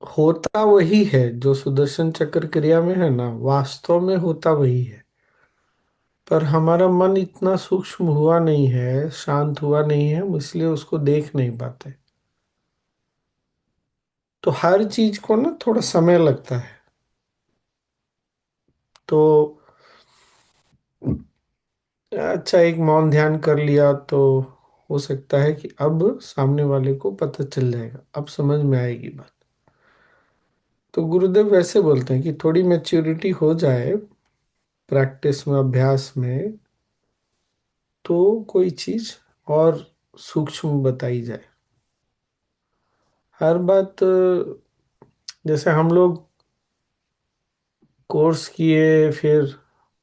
होता वही है जो सुदर्शन चक्र क्रिया में है ना, वास्तव में होता वही है। पर हमारा मन इतना सूक्ष्म हुआ नहीं है, शांत हुआ नहीं है, हम इसलिए उसको देख नहीं पाते। तो हर चीज को ना थोड़ा समय लगता है। तो अच्छा, एक मौन ध्यान कर लिया तो हो सकता है कि अब सामने वाले को पता चल जाएगा, अब समझ में आएगी बात। तो गुरुदेव वैसे बोलते हैं कि थोड़ी मैच्योरिटी हो जाए प्रैक्टिस में, अभ्यास में, तो कोई चीज और सूक्ष्म बताई जाए। हर बात जैसे हम लोग कोर्स किए, फिर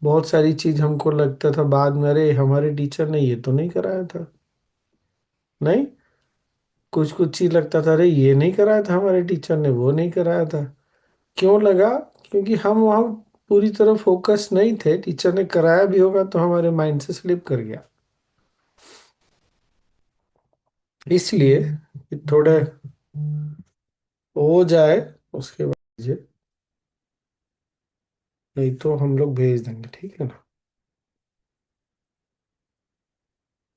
बहुत सारी चीज हमको लगता था बाद में, अरे हमारे टीचर ने ये तो नहीं कराया था। नहीं, कुछ कुछ चीज लगता था, अरे ये नहीं कराया था हमारे टीचर ने, वो नहीं कराया था। क्यों लगा? क्योंकि हम वहाँ पूरी तरह फोकस नहीं थे। टीचर ने कराया भी होगा तो हमारे माइंड से स्लिप कर गया। इसलिए कि थोड़े हो जाए उसके बाद दीजिए, नहीं तो हम लोग भेज देंगे, ठीक है ना।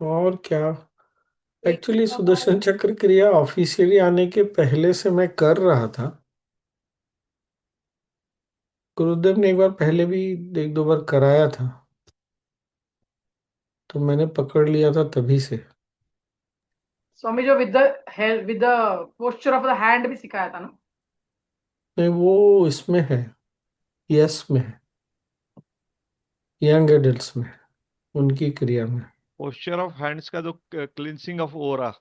और क्या, एक एक्चुअली सवाल। सुदर्शन चक्र क्रिया ऑफिशियली आने के पहले से मैं कर रहा था। गुरुदेव ने एक बार पहले भी एक दो बार कराया था, तो मैंने पकड़ लिया था तभी से। स्वामी जो with the help with the posture of the hand भी सिखाया था ना। नहीं, वो इसमें है, यस में है, यंग एडल्ट्स में, उनकी क्रिया में। पोस्चर ऑफ हैंड्स का जो क्लिनसिंग ऑफ ओरा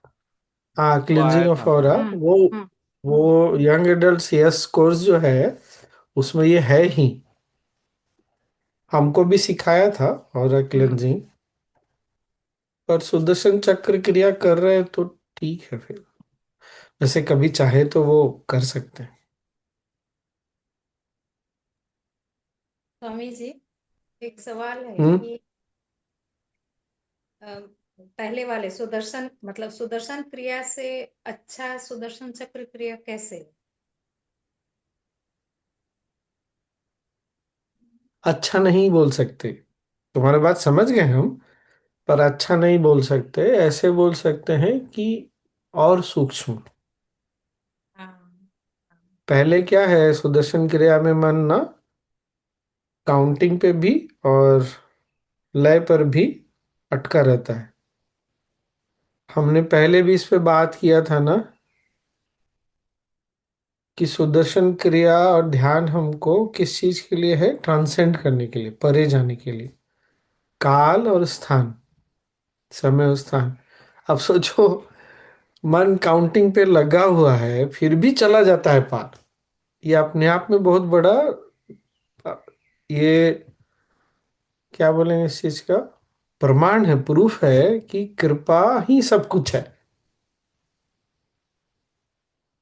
हाँ, वो क्लिंजिंग आया ऑफ था। ऑरा, हम्म। वो हम्म। वो यंग एडल्ट्स यस कोर्स जो है उसमें ये है ही। हमको भी सिखाया था ऑरा हम्म। क्लिंजिंग। पर सुदर्शन चक्र क्रिया कर रहे हैं तो ठीक है फिर। वैसे कभी चाहे तो वो कर सकते हैं। स्वामी जी, एक सवाल है हम्म। कि अ, पहले वाले सुदर्शन मतलब सुदर्शन क्रिया से अच्छा सुदर्शन चक्र क्रिया कैसे? अच्छा नहीं बोल सकते, तुम्हारी बात समझ गए हम। पर अच्छा नहीं बोल सकते, ऐसे बोल सकते हैं कि और सूक्ष्म। हाँ। पहले क्या है, सुदर्शन क्रिया में मन ना काउंटिंग पे भी और लय पर भी अटका रहता है। हमने पहले भी इस पे बात किया था ना कि सुदर्शन क्रिया और ध्यान हमको किस चीज के लिए है, ट्रांसेंड करने के लिए, परे जाने के लिए, काल और स्थान, समय और स्थान। अब सोचो, मन काउंटिंग पे लगा हुआ है फिर भी चला जाता है पार। ये अपने आप में बहुत बड़ा अ, ये क्या बोलेंगे इस चीज का, प्रमाण है, प्रूफ है कि कृपा ही सब कुछ है।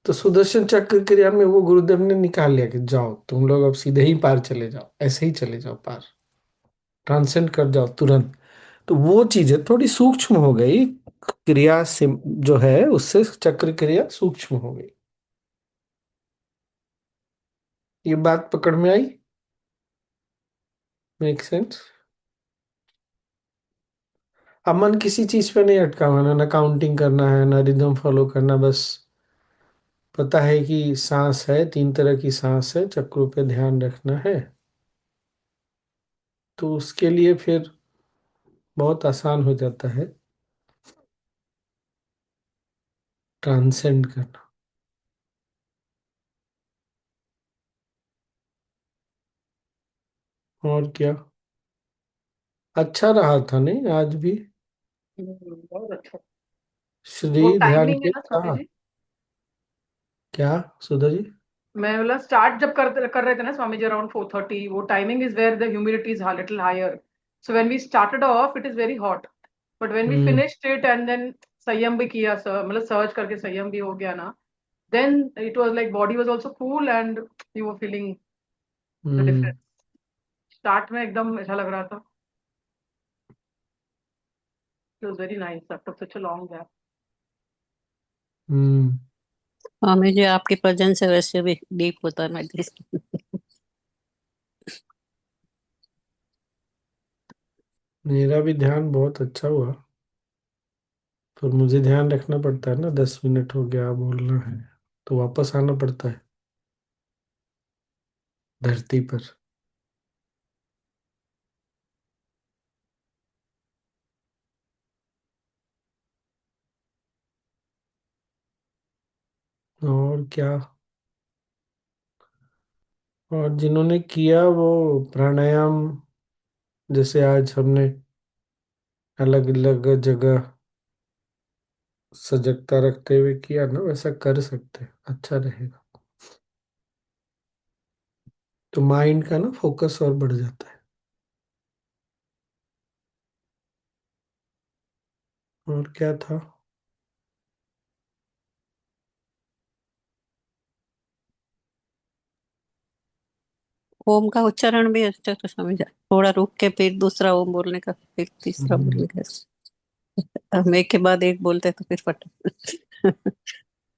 तो सुदर्शन चक्र क्रिया में वो गुरुदेव ने निकाल लिया कि जाओ तुम लोग अब सीधे ही पार चले जाओ, ऐसे ही चले जाओ पार, ट्रांसेंड कर जाओ तुरंत। तो वो चीजें थोड़ी सूक्ष्म हो गई, क्रिया से जो है उससे चक्र क्रिया सूक्ष्म हो गई। ये बात पकड़ में आई? Make sense? अब मन किसी चीज पे नहीं अटका हुआ, ना काउंटिंग करना है ना रिदम फॉलो करना, बस पता है कि सांस है, तीन तरह की सांस है, चक्रों पे ध्यान रखना है। तो उसके लिए फिर बहुत आसान हो जाता है ट्रांसेंड करना। और क्या, अच्छा रहा था नहीं आज भी? बहुत अच्छा। वो श्री ध्यान टाइमिंग है किया ना स्वामी था जी। क्या सुधा जी? मैं बोला स्टार्ट जब कर रहे थे ना स्वामी जी अराउंड 4:30, वो timing is where the humidity is little higher. So when we started off it is very hot, but when we hmm. Finished it and then संयम भी किया, मतलब सर्च करके संयम भी हो गया ना, then it was like body was also cool and you were feeling the hmm. Difference. Start में एकदम अच्छा लग रहा था। It was very nice after such a long gap. Hmm. हाँ, मुझे आपकी प्रेजेंस से वैसे भी डीप होता है मेडिटेशन। मेरा भी ध्यान बहुत अच्छा हुआ, पर मुझे ध्यान रखना पड़ता है ना, 10 मिनट हो गया बोलना है तो वापस आना पड़ता है धरती पर। और क्या। और जिन्होंने किया वो प्राणायाम, जैसे आज हमने अलग अलग जगह सजगता रखते हुए किया ना, वैसा कर सकते हैं, अच्छा रहेगा। तो माइंड का ना फोकस और बढ़ जाता है। और क्या था। ओम का उच्चारण भी अच्छा तो समझा, थोड़ा रुक के फिर दूसरा ओम बोलने का, फिर तीसरा हम्म, बोलने का। हम एक के बाद एक बोलते तो फिर फट।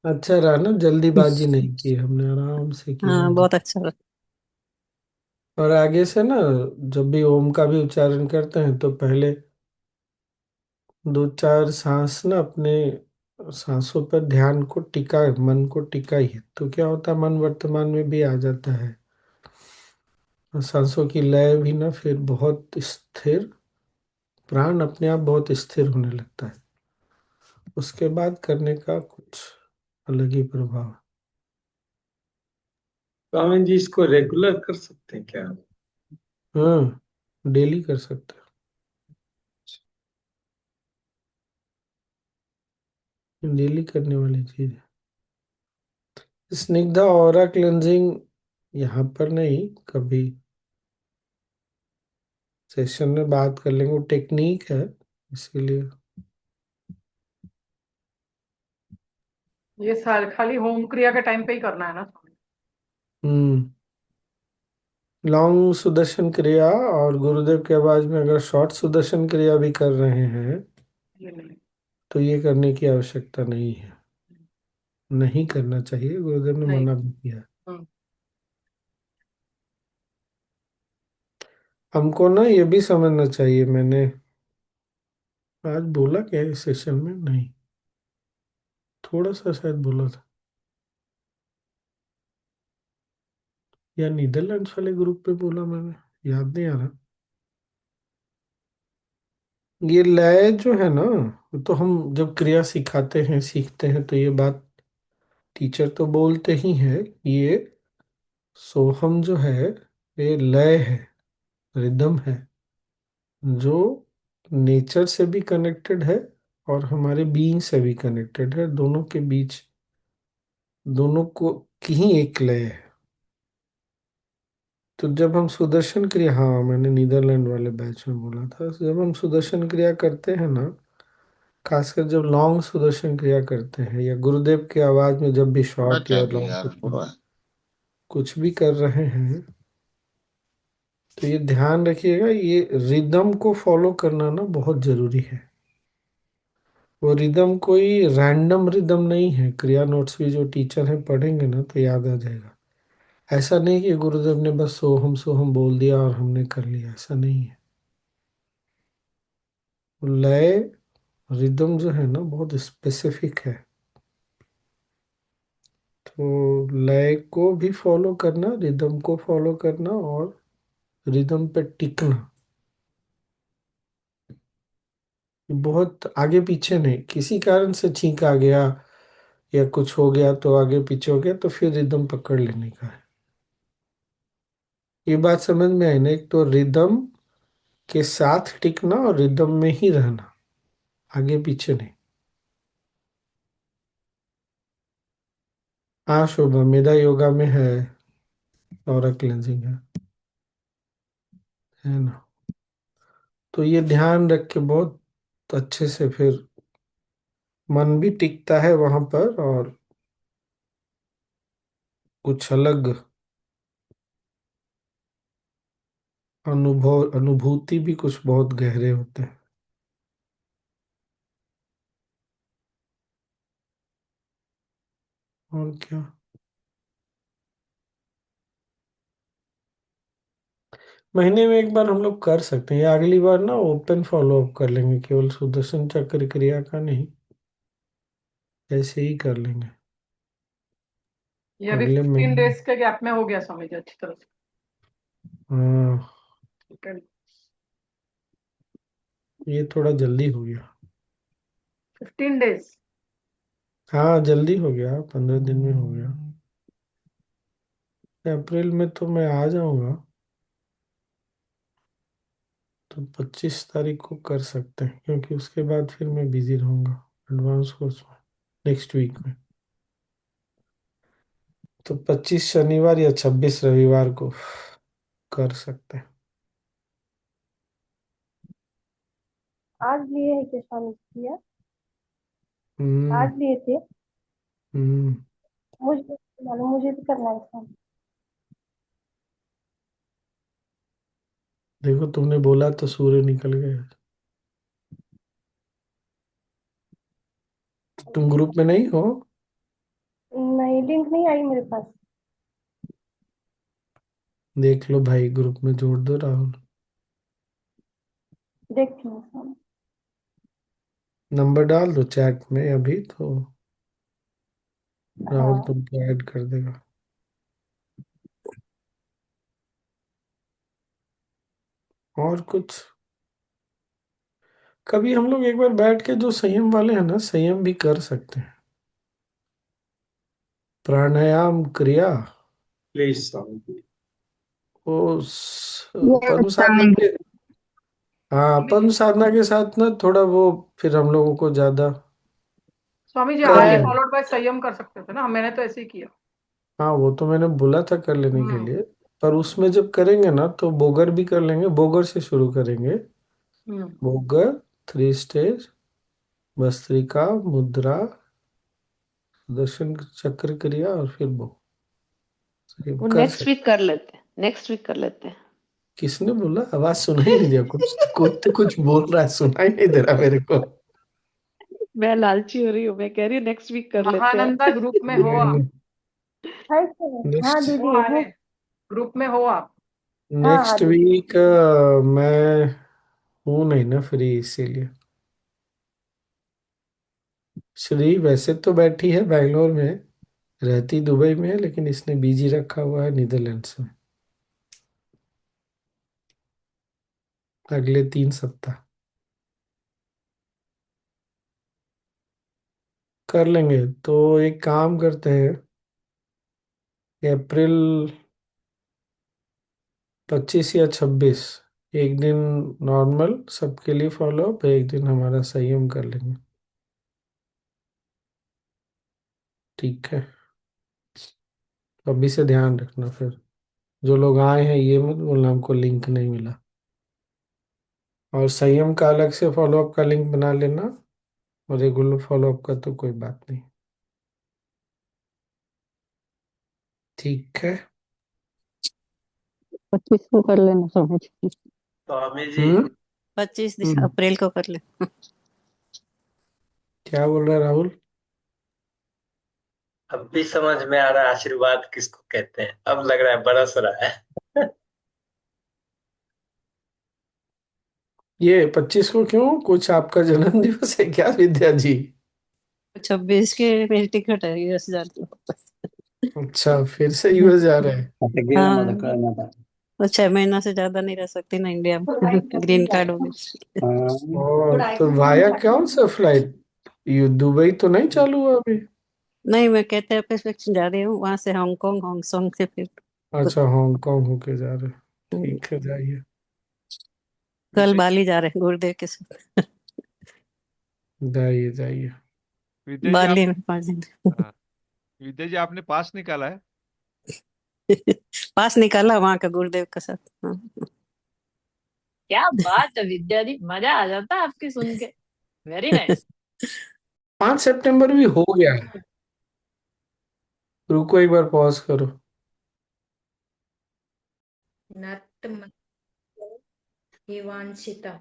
अच्छा रहा ना, जल्दीबाजी नहीं की हमने, आराम से किया। हाँ, बहुत अच्छा लगा। और आगे से ना, जब भी ओम का भी उच्चारण करते हैं तो पहले 2-4 सांस ना अपने सांसों पर ध्यान को टिकाए, मन को टिकाइए, तो क्या होता है, मन वर्तमान में भी आ जाता है। और सांसों की लय भी ना फिर बहुत स्थिर, प्राण अपने आप बहुत स्थिर होने लगता है। उसके बाद करने का कुछ अलग ही प्रभाव है। स्वामी जी इसको रेगुलर कर सकते हैं क्या? हाँ, डेली कर सकते हैं, डेली करने वाली चीज है। स्निग्धा ऑरा क्लेंजिंग यहाँ पर नहीं, कभी सेशन में बात कर लेंगे, वो टेक्निक है इसीलिए। ये खाली होम क्रिया के टाइम पे ही करना है ना स्वामी? हम्म। लॉन्ग सुदर्शन क्रिया और गुरुदेव के आवाज में अगर शॉर्ट सुदर्शन क्रिया भी कर रहे हैं ये नहीं। तो ये करने की आवश्यकता नहीं है, नहीं करना चाहिए, गुरुदेव ने नहीं। मना भी किया है। हम्म। हमको ना ये भी समझना चाहिए, मैंने आज बोला क्या है इस सेशन में, नहीं, थोड़ा सा शायद बोला था, या नीदरलैंड्स वाले ग्रुप पे बोला मैंने, याद नहीं आ रहा। ये लय जो है ना, तो हम जब क्रिया सिखाते हैं सीखते हैं तो ये बात टीचर तो बोलते ही हैं, ये सोहम जो है ये लय है, रिदम है, जो नेचर से भी कनेक्टेड है और हमारे बीइंग से भी कनेक्टेड है, दोनों के बीच, दोनों को की ही एक लय है। तो जब हम सुदर्शन क्रिया, हाँ मैंने नीदरलैंड वाले बैच में बोला था, जब हम सुदर्शन क्रिया करते हैं ना, खासकर जब लॉन्ग सुदर्शन क्रिया करते हैं या गुरुदेव की आवाज में जब भी थोड़ा शॉर्ट या चाहिए लॉन्ग यार, थोड़ा। कुछ भी कर रहे हैं, तो ये ध्यान रखिएगा, ये रिदम को फॉलो करना ना बहुत जरूरी है। वो रिदम कोई रैंडम रिदम नहीं है, क्रिया नोट्स भी जो टीचर हैं पढ़ेंगे ना तो याद आ जाएगा। ऐसा नहीं कि गुरुदेव ने बस सोहम बोल दिया और हमने कर लिया, ऐसा नहीं है। लय, रिदम जो है ना बहुत स्पेसिफिक है, तो लय को भी फॉलो करना, रिदम को फॉलो करना और रिदम पे टिकना, बहुत आगे पीछे नहीं, किसी कारण से छींक आ गया या कुछ हो गया तो आगे पीछे हो गया तो फिर रिदम पकड़ लेने का है। ये बात समझ में आई ना, एक तो रिदम के साथ टिकना और रिदम में ही रहना, आगे पीछे नहीं। हाँ शोभा, मेरा योगा में है, और क्लेंजिंग है ना। तो ये ध्यान रख के बहुत अच्छे से फिर मन भी टिकता है वहां पर, और कुछ अलग अनुभूति भी कुछ बहुत गहरे होते हैं। और क्या। महीने में एक बार हम लोग कर सकते हैं, या अगली बार ना ओपन फॉलो अप कर लेंगे, केवल सुदर्शन चक्र क्रिया का नहीं, ऐसे ही कर लेंगे ये अभी अगले 15 महीने। डेज के गैप में हो गया स्वामी जी अच्छी तरह से। हाँ, ठीक है। ये थोड़ा जल्दी हो गया। 15 डेज। हाँ जल्दी हो गया, 15 दिन में हो गया। अप्रैल में तो मैं आ जाऊंगा, तो 25 तारीख को कर सकते हैं, क्योंकि उसके बाद फिर मैं बिजी रहूंगा एडवांस कोर्स में नेक्स्ट वीक में। तो 25 शनिवार या 26 रविवार को कर सकते हैं। आज लिए है क्या स्वामी जी? या हम्म। आज लिए थे? हम्म। मुझे नहीं मालूम, मुझे भी करना है स्वामी। देखो तुमने बोला तो सूर्य निकल गए। तुम ग्रुप में नहीं हो? नहीं, लिंक नहीं आई मेरे पास। देख लो भाई, ग्रुप में जोड़ दो राहुल। देखती हूँ स्वामी। नंबर डाल दो चैट में अभी तो, राहुल हाँ। तुमको ऐड कर देगा। और कुछ, कभी हम लोग एक बार बैठ के जो संयम वाले हैं ना, संयम भी कर सकते हैं, प्राणायाम क्रिया। प्लीज स्वामी जी। वो ये परम अच्छा साधना नहीं। के, हाँ परम साधना के साथ ना थोड़ा वो, फिर हम लोगों को ज्यादा स्वामी जी कर आरती लेंगे। फॉलोड बाय संयम कर सकते थे ना, मैंने तो ऐसे ही किया। हाँ वो तो मैंने बोला था कर लेने के हम्म। लिए, पर उसमें जब करेंगे ना तो बोगर भी कर लेंगे, बोगर से शुरू करेंगे। हम्म। बोगर, 3 स्टेज, भस्त्रिका, मुद्रा, सुदर्शन चक्र क्रिया, और फिर वो ये वो कर नेक्स्ट सकते। वीक कर लेते हैं, नेक्स्ट वीक कर लेते हैं। किसने बोला? आवाज सुनाई नहीं दिया, कुछ तो कुछ बोल रहा है, सुनाई नहीं दे रहा मेरे को। मैं लालची हो रही हूँ, मैं कह रही हूँ नेक्स्ट वीक कर लेते हैं। महानंदा ग्रुप में हो नहीं आप? नहीं, है स्वामी? हाँ नेक्स्ट दीदी वो हूँ। है, ग्रुप में हो आप? हाँ हाँ नेक्स्ट दीदी। वीक मैं हूँ नहीं ना फ्री, इसीलिए। श्री वैसे तो बैठी है बैंगलोर में, रहती दुबई में है, लेकिन इसने बीजी रखा हुआ है नीदरलैंड्स में अगले 3 सप्ताह। कर लेंगे तो एक काम करते हैं, अप्रैल 25 या 26, एक दिन नॉर्मल सबके लिए फॉलो अप, एक दिन हमारा संयम कर लेंगे। ठीक है, तो अभी से ध्यान रखना फिर। जो लोग आए हैं ये मत बोलना हमको लिंक नहीं मिला, और संयम का अलग से फॉलो अप का लिंक बना लेना, और रेगुलर फॉलो अप का तो कोई बात नहीं। ठीक है। 25 को कर लेना स्वामी जी। स्वामी जी, हम्म। 25 हम्म। अप्रैल को कर ले। क्या बोल रहा है राहुल? अब भी समझ में आ रहा है आशीर्वाद किसको कहते हैं, अब लग रहा है बरस रहा है। ये 25 को क्यों, कुछ आपका जन्म दिवस है क्या विद्या जी? 26 के मेरी टिकट है यूएस जाने अच्छा, फिर से की। यूएस जा रहे हैं? हाँ, तो 6 महीना से ज्यादा नहीं रह सकती ना इंडिया में। ग्रीन कार्ड हो गई। और तो वाया कौन सा फ्लाइट, ये दुबई तो नहीं चालू हुआ अभी? नहीं, मैं कहते हैं जा रही हूँ वहां से हांगकांग, हांगकांग से फिर अच्छा, हांगकांग होके जा रहे हैं। ठीक है, जाइए। कल विजय बाली जा रहे हैं गुरुदेव के साथ। जाइए जाइए। विजय जी आप, बाली में 5 दिन। हाँ, विजय जी आपने पास निकाला है? पास निकाला वहां का गुरुदेव के साथ। हाँ। क्या बात है विद्या दी, मजा आ जाता है आपकी सुन के। Very nice. 5 सितंबर भी हो गया है। रुको एक बार पॉज करो। नर्तमस्यो हि वाञ्छितं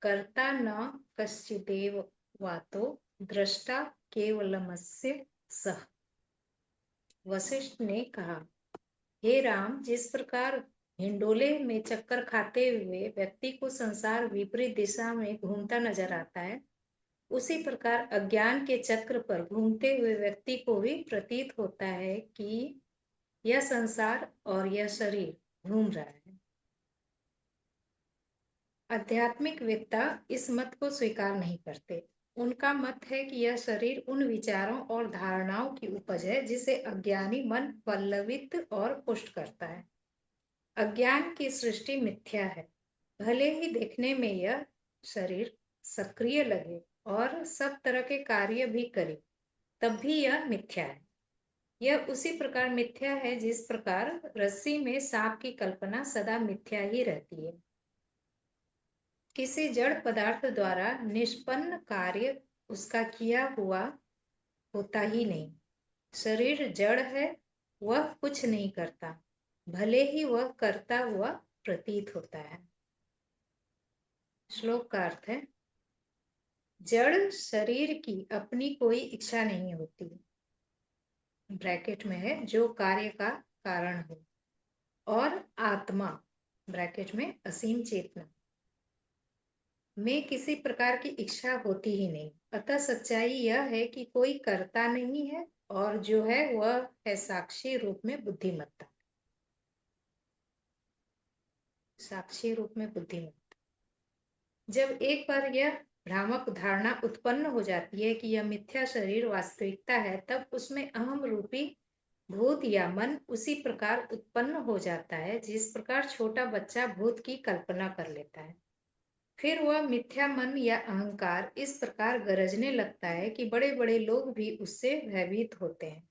कर्ता न कश्चिदेव वातो द्रष्टा केवलमस्य सः। वशिष्ठ ने कहा, हे राम, जिस प्रकार हिंडोले में चक्कर खाते हुए व्यक्ति को संसार विपरीत दिशा में घूमता नजर आता है, उसी प्रकार अज्ञान के चक्र पर घूमते हुए व्यक्ति को भी प्रतीत होता है कि यह संसार और यह शरीर घूम रहा है। आध्यात्मिक वेत्ता इस मत को स्वीकार नहीं करते। उनका मत है कि यह शरीर उन विचारों और धारणाओं की उपज है जिसे अज्ञानी मन पल्लवित और पुष्ट करता है। अज्ञान की सृष्टि मिथ्या है। भले ही देखने में यह शरीर सक्रिय लगे और सब तरह के कार्य भी करे, तब भी यह मिथ्या है। यह उसी प्रकार मिथ्या है जिस प्रकार रस्सी में सांप की कल्पना सदा मिथ्या ही रहती है। किसी जड़ पदार्थ द्वारा निष्पन्न कार्य उसका किया हुआ होता ही नहीं। शरीर जड़ है, वह कुछ नहीं करता, भले ही वह करता हुआ प्रतीत होता है। श्लोक का अर्थ है, जड़ शरीर की अपनी कोई इच्छा नहीं होती, ब्रैकेट में है जो कार्य का कारण हो, और आत्मा ब्रैकेट में असीम चेतना में किसी प्रकार की इच्छा होती ही नहीं। अतः सच्चाई यह है कि कोई करता नहीं है, और जो है वह है साक्षी रूप में बुद्धिमत्ता। साक्षी रूप में बुद्धिमत्ता। जब एक बार यह भ्रामक धारणा उत्पन्न हो जाती है कि यह मिथ्या शरीर वास्तविकता है, तब उसमें अहम रूपी भूत या मन उसी प्रकार उत्पन्न हो जाता है जिस प्रकार छोटा बच्चा भूत की कल्पना कर लेता है। फिर वह मिथ्या मन या अहंकार इस प्रकार गरजने लगता है कि बड़े बड़े लोग भी उससे भयभीत होते हैं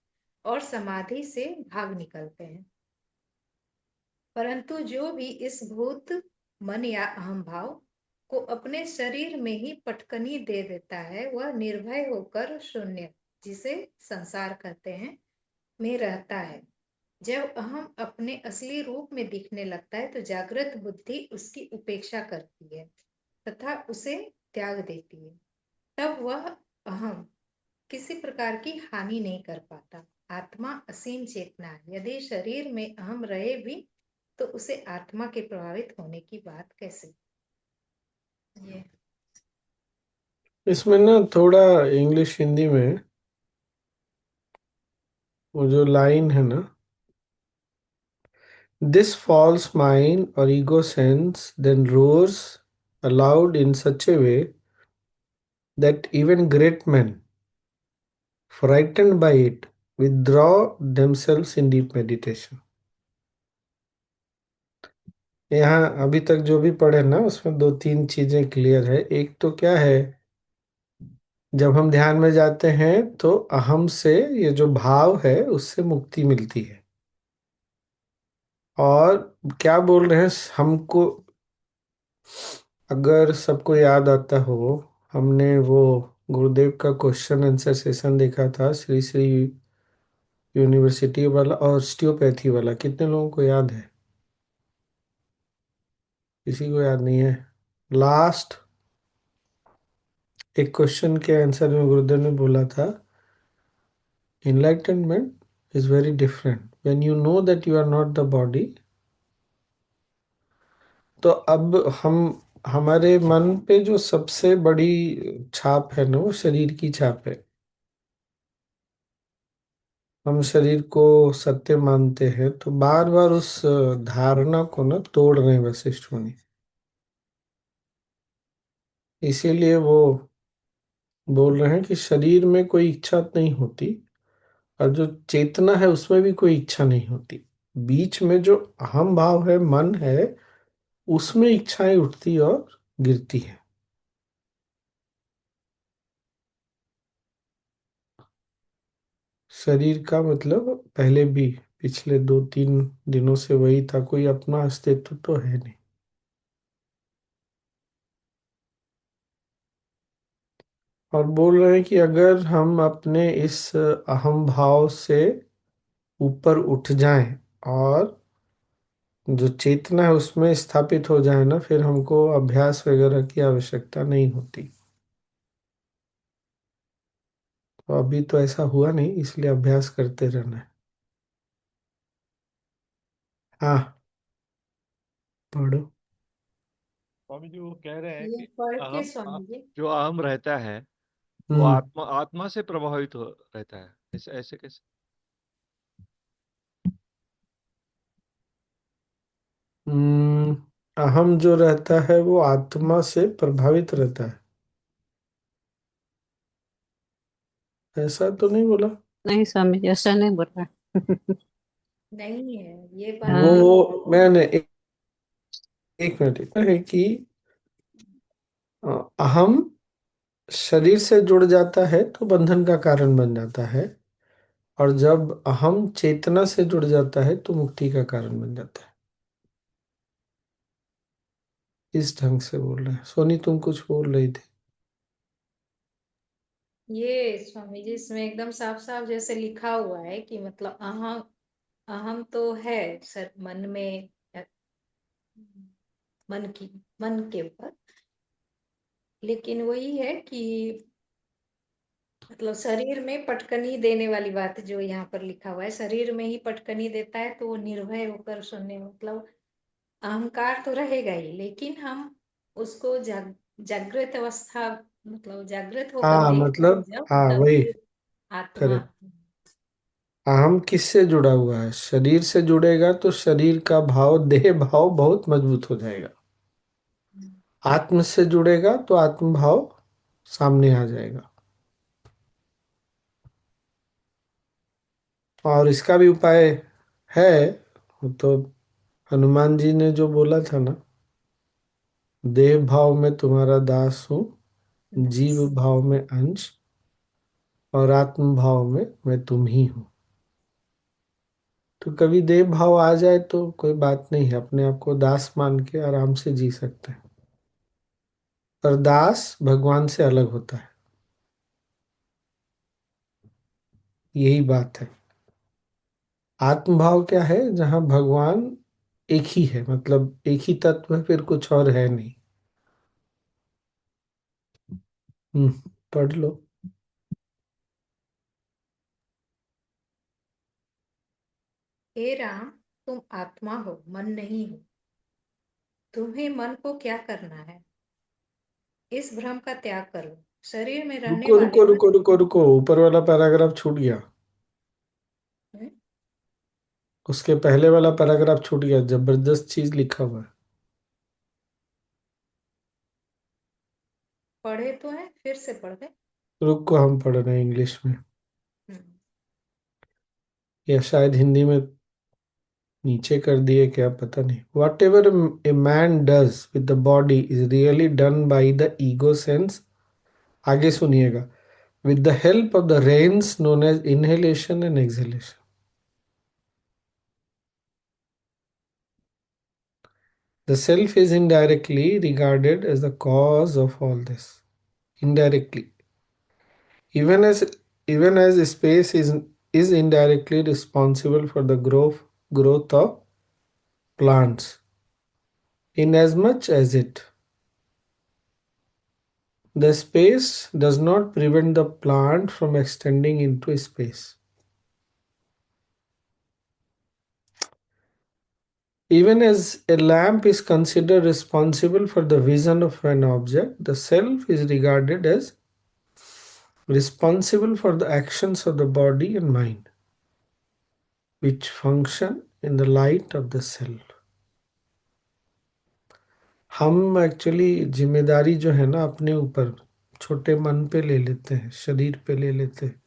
और समाधि से भाग निकलते हैं। परंतु जो भी इस भूत मन या अहम भाव को अपने शरीर में ही पटकनी दे देता है, वह निर्भय होकर शून्य, जिसे संसार कहते हैं, में रहता है। जब अहम अपने असली रूप में दिखने लगता है तो जागृत बुद्धि उसकी उपेक्षा करती है तथा उसे त्याग देती है। तब वह अहम किसी प्रकार की हानि नहीं कर पाता। आत्मा असीम चेतना है। यदि शरीर में अहम रहे भी तो उसे आत्मा के प्रभावित होने की बात कैसे? ये इसमें ना थोड़ा इंग्लिश हिंदी में वो जो लाइन है ना, this false mind or ego sense then roars aloud in such a way that even great men, frightened by it, withdraw themselves in deep meditation. यहाँ अभी तक जो भी पढ़े ना, उसमें दो तीन चीजें क्लियर है। एक तो क्या है, जब हम ध्यान में जाते हैं तो अहम से ये जो भाव है उससे मुक्ति मिलती है। और क्या बोल रहे हैं हमको, अगर सबको याद आता हो, हमने वो गुरुदेव का क्वेश्चन आंसर सेशन देखा था, श्री श्री यूनिवर्सिटी वाला और ऑस्टियोपैथी वाला, कितने लोगों को याद है? किसी को याद नहीं है? लास्ट एक क्वेश्चन के आंसर में गुरुदेव ने बोला था, enlightenment is very different when you know that you are not the body। तो अब हम हमारे मन पे जो सबसे बड़ी छाप है ना, वो शरीर की छाप है। हम शरीर को सत्य मानते हैं, तो बार बार उस धारणा को ना तोड़ रहे हैं वशिष्ठ मुनि। इसीलिए वो बोल रहे हैं कि शरीर में कोई इच्छा नहीं होती, और जो चेतना है उसमें भी कोई इच्छा नहीं होती। बीच में जो अहम भाव है, मन है, उसमें इच्छाएं उठती और गिरती है। शरीर का मतलब पहले भी पिछले 2-3 दिनों से वही था, कोई अपना अस्तित्व तो है नहीं। और बोल रहे हैं कि अगर हम अपने इस अहम भाव से ऊपर उठ जाएं और जो चेतना है उसमें स्थापित हो जाए ना, फिर हमको अभ्यास वगैरह की आवश्यकता नहीं होती। तो अभी तो ऐसा हुआ नहीं, इसलिए अभ्यास करते रहना है। हाँ, पढ़ो। स्वामी जी वो कह रहे हैं ये कि पढ़ के अहम स्वामी जी। जो अहम रहता है वो हम्म आत्मा आत्मा से प्रभावित हो रहता है, ऐसे ऐसे कैसे? हम्म, अहम जो रहता है वो आत्मा से प्रभावित रहता है, ऐसा तो नहीं बोला। नहीं स्वामी जी, ऐसा नहीं बोला। नहीं है, ये बात वो हाँ। नहीं। मैंने एक मिनट है कि अहम शरीर से जुड़ जाता है तो बंधन का कारण बन जाता है, और जब अहम चेतना से जुड़ जाता है तो मुक्ति का कारण बन जाता है। इस ढंग से बोल रहे हैं। सोनी, तुम कुछ बोल रही थी। ये स्वामी जी इसमें एकदम साफ साफ जैसे लिखा हुआ है कि मतलब अहम, अहम तो है सर मन में, मन की, मन के ऊपर, लेकिन वही है कि मतलब शरीर में पटकनी देने वाली बात जो यहाँ पर लिखा हुआ है, शरीर में ही पटकनी देता है तो वो निर्भय होकर सुनने, मतलब अहंकार तो रहेगा ही, लेकिन हम उसको जागृत अवस्था, मतलब जागृत होकर हाँ देखते हैं मतलब, जब, हाँ तब वही। फिर आत्मा। करेक्ट। अहम किससे जुड़ा हुआ है? शरीर से जुड़ेगा तो शरीर का भाव, देह भाव बहुत मजबूत हो जाएगा। आत्म से जुड़ेगा तो आत्म भाव सामने आ जाएगा। और इसका भी उपाय है। वो तो हनुमान जी ने जो बोला था ना, देव भाव में तुम्हारा दास हूँ, जीव भाव में अंश, और आत्म भाव में मैं तुम ही हूँ। तो कभी देव भाव आ जाए तो कोई बात नहीं है, अपने आप को दास मान के आराम से जी सकते हैं। पर दास भगवान से अलग होता है, यही बात है। आत्म भाव क्या है? जहाँ भगवान एक ही है, मतलब एक ही तत्व है, फिर कुछ और है नहीं। हम्म, पढ़ लो। हे राम, तुम आत्मा हो, मन नहीं हो। तुम्हें मन को क्या करना है? इस भ्रम का त्याग करो। शरीर में रहने रुको वाले रुको मन। रुको रुको रुको, ऊपर वाला पैराग्राफ छूट गया। हम्म, उसके पहले वाला पैराग्राफ छूट गया, जबरदस्त चीज लिखा हुआ है। पढ़े तो है, फिर से पढ़ दे। रुको, हम पढ़ रहे हैं इंग्लिश में, हम्म, या शायद हिंदी में नीचे कर दिए क्या, पता नहीं। Whatever a man does with the body is really done by the ego sense. आगे सुनिएगा। With the help of the reins known as inhalation and exhalation. The self is indirectly regarded as the cause of all this. Indirectly. Even as space is indirectly responsible for the growth of plants. Inasmuch as the space does not prevent the plant from extending into space. Even as a lamp is considered responsible for the vision of an object, the self is regarded as responsible for the actions of the body and mind, which function in the light of the self. हम actually जिम्मेदारी जो है ना अपने ऊपर छोटे मन पे ले लेते हैं, शरीर पे ले लेते हैं।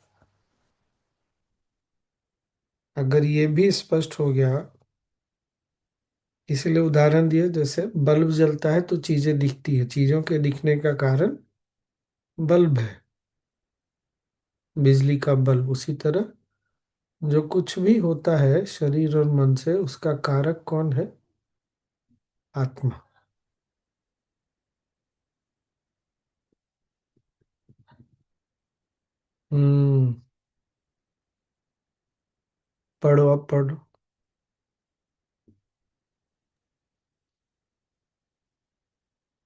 अगर ये भी स्पष्ट हो गया, इसलिए उदाहरण दिया, जैसे बल्ब जलता है तो चीजें दिखती है, चीजों के दिखने का कारण बल्ब है, बिजली का बल्ब। उसी तरह जो कुछ भी होता है शरीर और मन से, उसका कारक कौन है? आत्मा। हम्म, पढ़ो, अब पढ़ो।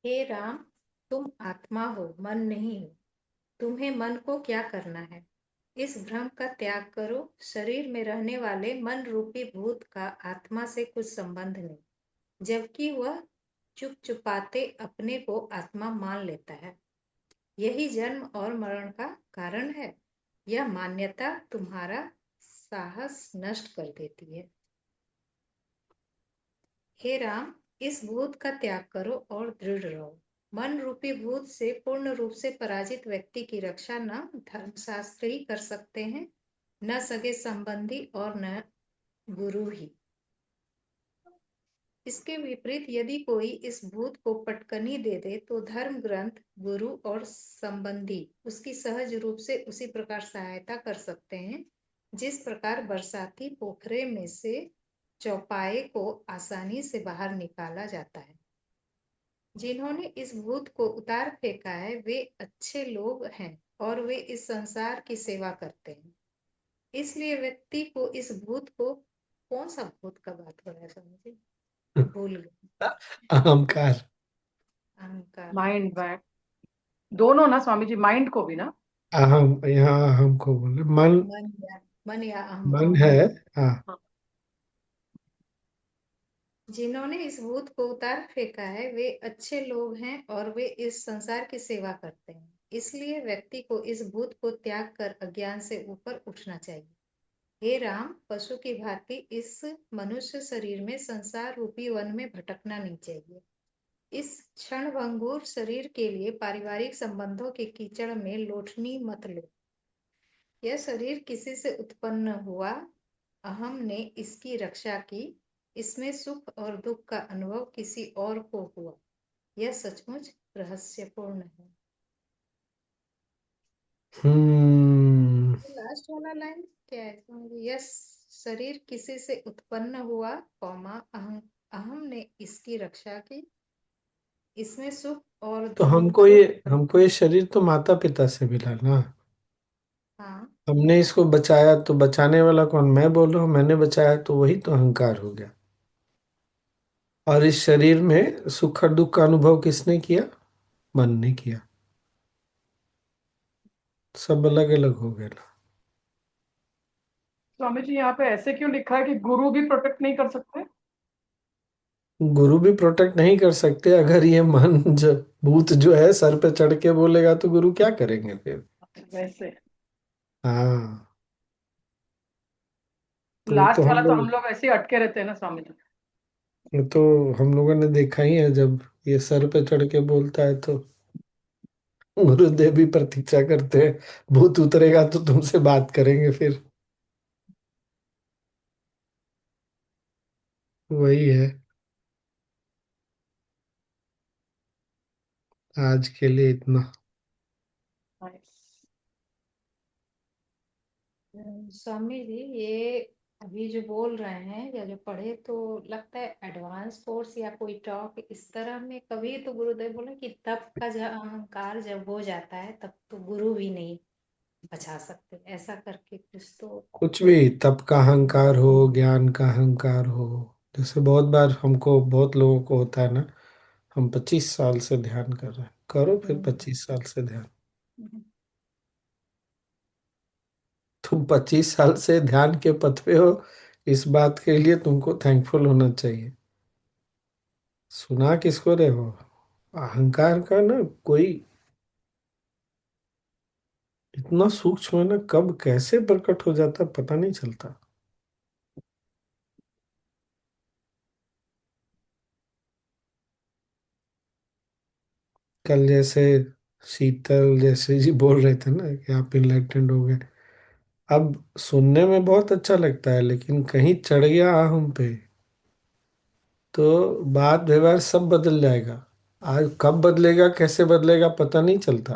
हे राम, तुम आत्मा हो, मन नहीं हो। तुम्हें मन को क्या करना है? इस भ्रम का त्याग करो। शरीर में रहने वाले मन रूपी भूत का आत्मा से कुछ संबंध नहीं, जबकि वह चुप चुपाते अपने को आत्मा मान लेता है। यही जन्म और मरण का कारण है। यह मान्यता तुम्हारा साहस नष्ट कर देती है। हे राम, इस भूत का त्याग करो और दृढ़ रहो। मन रूपी भूत से पूर्ण रूप से पराजित व्यक्ति की रक्षा न धर्मशास्त्र ही कर सकते हैं, न सगे संबंधी और न गुरु ही। इसके विपरीत यदि कोई इस भूत को पटकनी दे दे तो धर्म ग्रंथ, गुरु और संबंधी उसकी सहज रूप से उसी प्रकार सहायता कर सकते हैं जिस प्रकार बरसाती पोखरे में से चौपाए को आसानी से बाहर निकाला जाता है। जिन्होंने इस भूत को उतार फेंका है वे अच्छे लोग हैं और वे इस संसार की सेवा करते हैं। इसलिए व्यक्ति को इस भूत को, कौन सा भूत का बात हो रहा है स्वामी जी? भूल गए। अहंकार। अहंकार। माइंड बैक, दोनों ना स्वामी जी, माइंड को भी ना। अहम, यहाँ अहम को बोले मन। मन या अहम मन दोनों। है। हाँ। हाँ। जिन्होंने इस भूत को उतार फेंका है वे अच्छे लोग हैं और वे इस संसार की सेवा करते हैं। इसलिए व्यक्ति को इस भूत को त्याग कर अज्ञान से ऊपर उठना चाहिए। हे राम, पशु की भांति इस मनुष्य शरीर में संसार रूपी वन में भटकना नहीं चाहिए। इस क्षण भंगुर शरीर के लिए पारिवारिक संबंधों के कीचड़ में लोटनी मत लो। यह शरीर किसी से उत्पन्न हुआ, अहम ने इसकी रक्षा की। इसमें सुख और दुख का अनुभव किसी और को हुआ। यह सचमुच रहस्यपूर्ण है। लास्ट वाला लाइन क्या है समझ? यह शरीर किसी से उत्पन्न हुआ, कौमा अहम अहम ने इसकी रक्षा की। इसमें सुख और तो दुख। हमको ये शरीर तो माता पिता से मिला ना। हाँ। हमने इसको बचाया, तो बचाने वाला कौन? मैं बोल रहा हूँ मैंने बचाया, तो वही तो अहंकार हो गया। और इस शरीर में सुख और दुख का अनुभव किसने किया? मन ने किया। सब अलग अलग हो गया ना। स्वामी जी यहाँ पे ऐसे क्यों लिखा है कि गुरु भी प्रोटेक्ट नहीं कर सकते? गुरु भी प्रोटेक्ट नहीं कर सकते। अगर ये मन जो भूत जो है सर पे चढ़ के बोलेगा तो गुरु क्या करेंगे फिर? वैसे हाँ। तो लास्ट वाला तो हम लोग ऐसे ही अटके रहते हैं ना स्वामी जी। वो तो हम लोगों ने देखा ही है, जब ये सर पे चढ़ के बोलता है तो गुरुदेव भी प्रतीक्षा करते हैं, भूत उतरेगा तो तुमसे बात करेंगे फिर। वही है। आज के लिए इतना। स्वामी जी, ये अभी जो बोल रहे हैं या जो पढ़े तो लगता है एडवांस कोर्स या कोई टॉक इस तरह में। कभी तो गुरुदेव बोले कि तप का जब अहंकार जब हो जाता है तब तो गुरु भी नहीं बचा सकते, ऐसा करके कुछ तो। कुछ भी, तप का अहंकार हो, ज्ञान का अहंकार हो। जैसे बहुत बार हमको, बहुत लोगों को होता है ना, हम 25 साल से ध्यान कर रहे हैं, करो फिर 25 साल से ध्यान। तुम 25 साल से ध्यान के पथ पे हो, इस बात के लिए तुमको थैंकफुल होना चाहिए। सुना किसको रहे हो? अहंकार का ना कोई इतना सूक्ष्म है ना, कब कैसे प्रकट हो जाता है पता नहीं चलता। कल जैसे शीतल जैसे जी बोल रहे थे ना कि आप इनलाइटेंड हो गए। अब सुनने में बहुत अच्छा लगता है, लेकिन कहीं चढ़ गया हम पे तो बात व्यवहार सब बदल जाएगा। आज कब बदलेगा, कैसे बदलेगा पता नहीं चलता।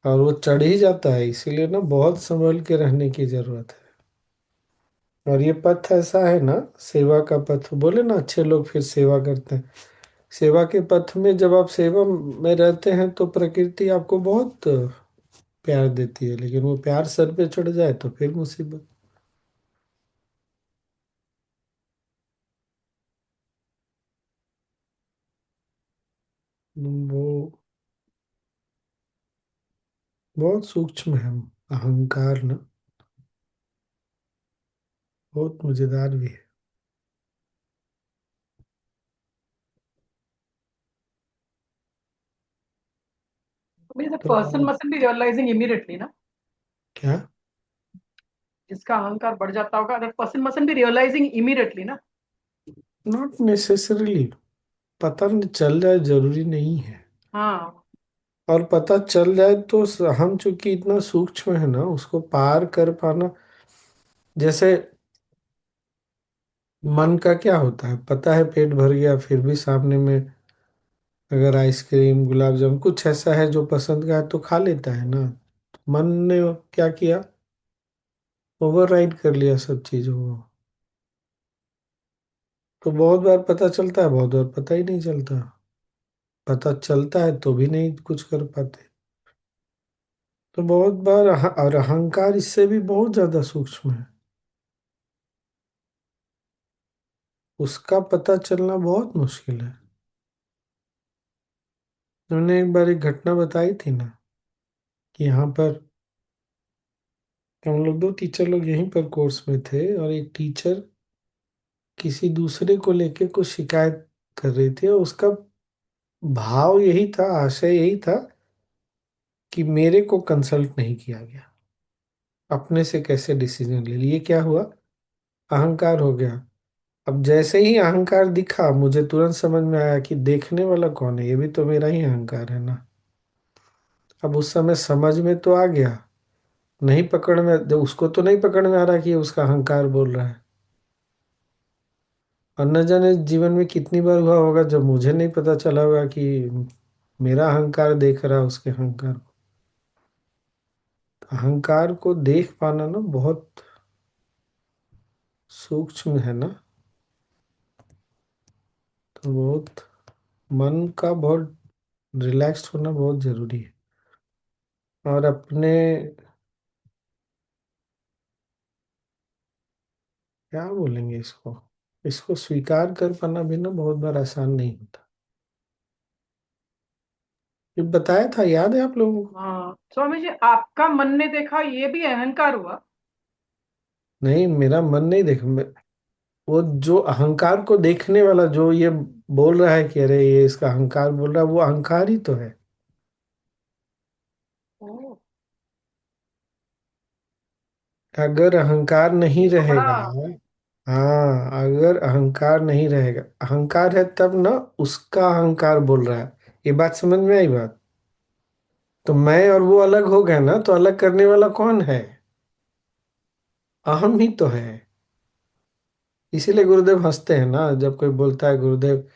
और वो चढ़ ही जाता है, इसीलिए ना बहुत संभल के रहने की जरूरत है। और ये पथ ऐसा है ना, सेवा का पथ बोले ना, अच्छे लोग फिर सेवा करते हैं। सेवा के पथ में जब आप सेवा में रहते हैं तो प्रकृति आपको बहुत प्यार देती है, लेकिन वो प्यार सर पे चढ़ जाए तो फिर मुसीबत। वो बहुत सूक्ष्म है अहंकार ना, बहुत मजेदार भी है। मीन द तो person must be realizing immediately ना, क्या? जिसका अहंकार बढ़ जाता होगा, that person must be realizing immediately ना। नॉट नेसेसरीली, पता नहीं चल जाए जरूरी नहीं है। हाँ। और पता चल जाए तो हम चूंकि इतना सूक्ष्म है ना, उसको पार कर पाना। जैसे मन का क्या होता है, पता है पेट भर गया, फिर भी सामने में अगर आइसक्रीम गुलाब जामुन कुछ ऐसा है जो पसंद का है तो खा लेता है ना। मन ने क्या किया, ओवरराइड कर लिया सब चीजों को। तो बहुत बार पता चलता है, बहुत बार पता ही नहीं चलता। पता चलता है तो भी नहीं कुछ कर पाते। तो बहुत बार और अहंकार इससे भी बहुत ज्यादा सूक्ष्म है। उसका पता चलना बहुत मुश्किल है। मैंने एक बार एक घटना बताई थी ना, कि यहाँ पर हम लोग दो टीचर लोग यहीं पर कोर्स में थे, और एक टीचर किसी दूसरे को लेके कुछ शिकायत कर रही थी, और उसका भाव यही था, आशय यही था कि मेरे को कंसल्ट नहीं किया गया, अपने से कैसे डिसीजन ले लिए। क्या हुआ, अहंकार हो गया। अब जैसे ही अहंकार दिखा, मुझे तुरंत समझ में आया कि देखने वाला कौन है, ये भी तो मेरा ही अहंकार है ना। अब उस समय समझ में तो आ गया, नहीं पकड़ में, उसको तो नहीं पकड़ में आ रहा कि ये उसका अहंकार बोल रहा है। और न जाने जीवन में कितनी बार हुआ होगा जब मुझे नहीं पता चला होगा कि मेरा अहंकार देख रहा है उसके अहंकार को। अहंकार को देख पाना ना बहुत सूक्ष्म है ना। तो बहुत मन का बहुत रिलैक्स्ड होना बहुत जरूरी है। और अपने क्या बोलेंगे इसको, इसको स्वीकार कर पाना भी ना बहुत बार आसान नहीं होता। ये बताया था, याद है आप लोगों को? हाँ स्वामी जी, आपका मन ने देखा ये भी अहंकार हुआ? नहीं, मेरा मन नहीं देख वो जो अहंकार को देखने वाला जो ये बोल रहा है कि अरे ये इसका अहंकार बोल रहा है, वो अहंकार ही तो है। ओह, अगर अहंकार नहीं ये तो बड़ा। रहेगा, हाँ अगर अहंकार नहीं रहेगा, अहंकार है तब ना उसका अहंकार बोल रहा है। ये बात समझ में आई बात? तो मैं और वो अलग हो गए ना, तो अलग करने वाला कौन है? अहम ही तो है। इसीलिए गुरुदेव हंसते हैं ना जब कोई बोलता है गुरुदेव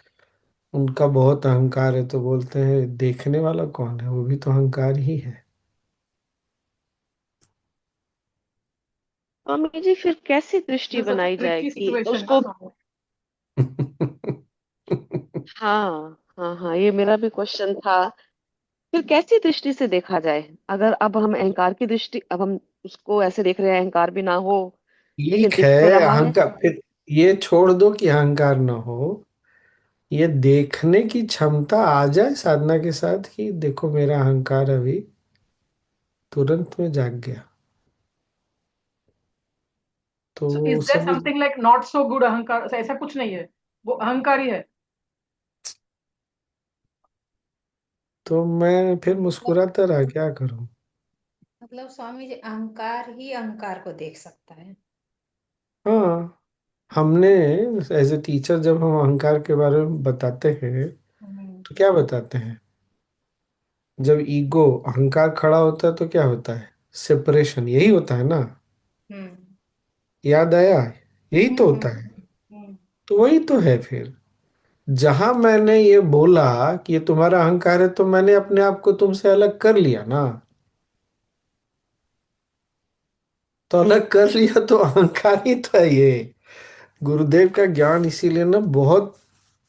उनका बहुत अहंकार है, तो बोलते हैं देखने वाला कौन है, वो भी तो अहंकार ही है। स्वामी जी फिर कैसी दृष्टि दिस सच बनाई जाए ट्रिकी कि सिचुएशन ना उसको। स्वामी। हाँ हाँ हाँ, ये मेरा भी क्वेश्चन था। फिर कैसी दृष्टि से देखा जाए? अगर अब हम अहंकार की दृष्टि, अब हम उसको ऐसे देख रहे हैं अहंकार भी ना हो, लेकिन ठीक है, दिख तो रहा है। अहंकार फिर ये छोड़ दो कि अहंकार ना हो, ये देखने की क्षमता आ जाए साधना के साथ कि देखो मेरा अहंकार अभी तुरंत में जाग गया, तो सो इज वो देयर समझ। Something like not so good अहंकार? ऐसा कुछ नहीं है, वो अहंकार ही है। तो मैं फिर मुस्कुराता रहा, क्या करूं? मतलब स्वामी जी अहंकार ही अहंकार को देख सकता है। हाँ, हमने एज ए टीचर जब हम अहंकार के बारे में बताते हैं हम्म। तो क्या बताते हैं, जब ईगो अहंकार खड़ा होता है तो क्या होता है, सेपरेशन, यही होता है ना। हम्म याद आया, यही हम्म तो हम्म होता है। हम्म। तो वही तो है फिर। जहां मैंने ये बोला कि ये तुम्हारा अहंकार है, तो मैंने अपने आप को तुमसे अलग कर लिया ना। तो अलग कर लिया तो अहंकार ही तो है ये। गुरुदेव का ज्ञान इसीलिए ना बहुत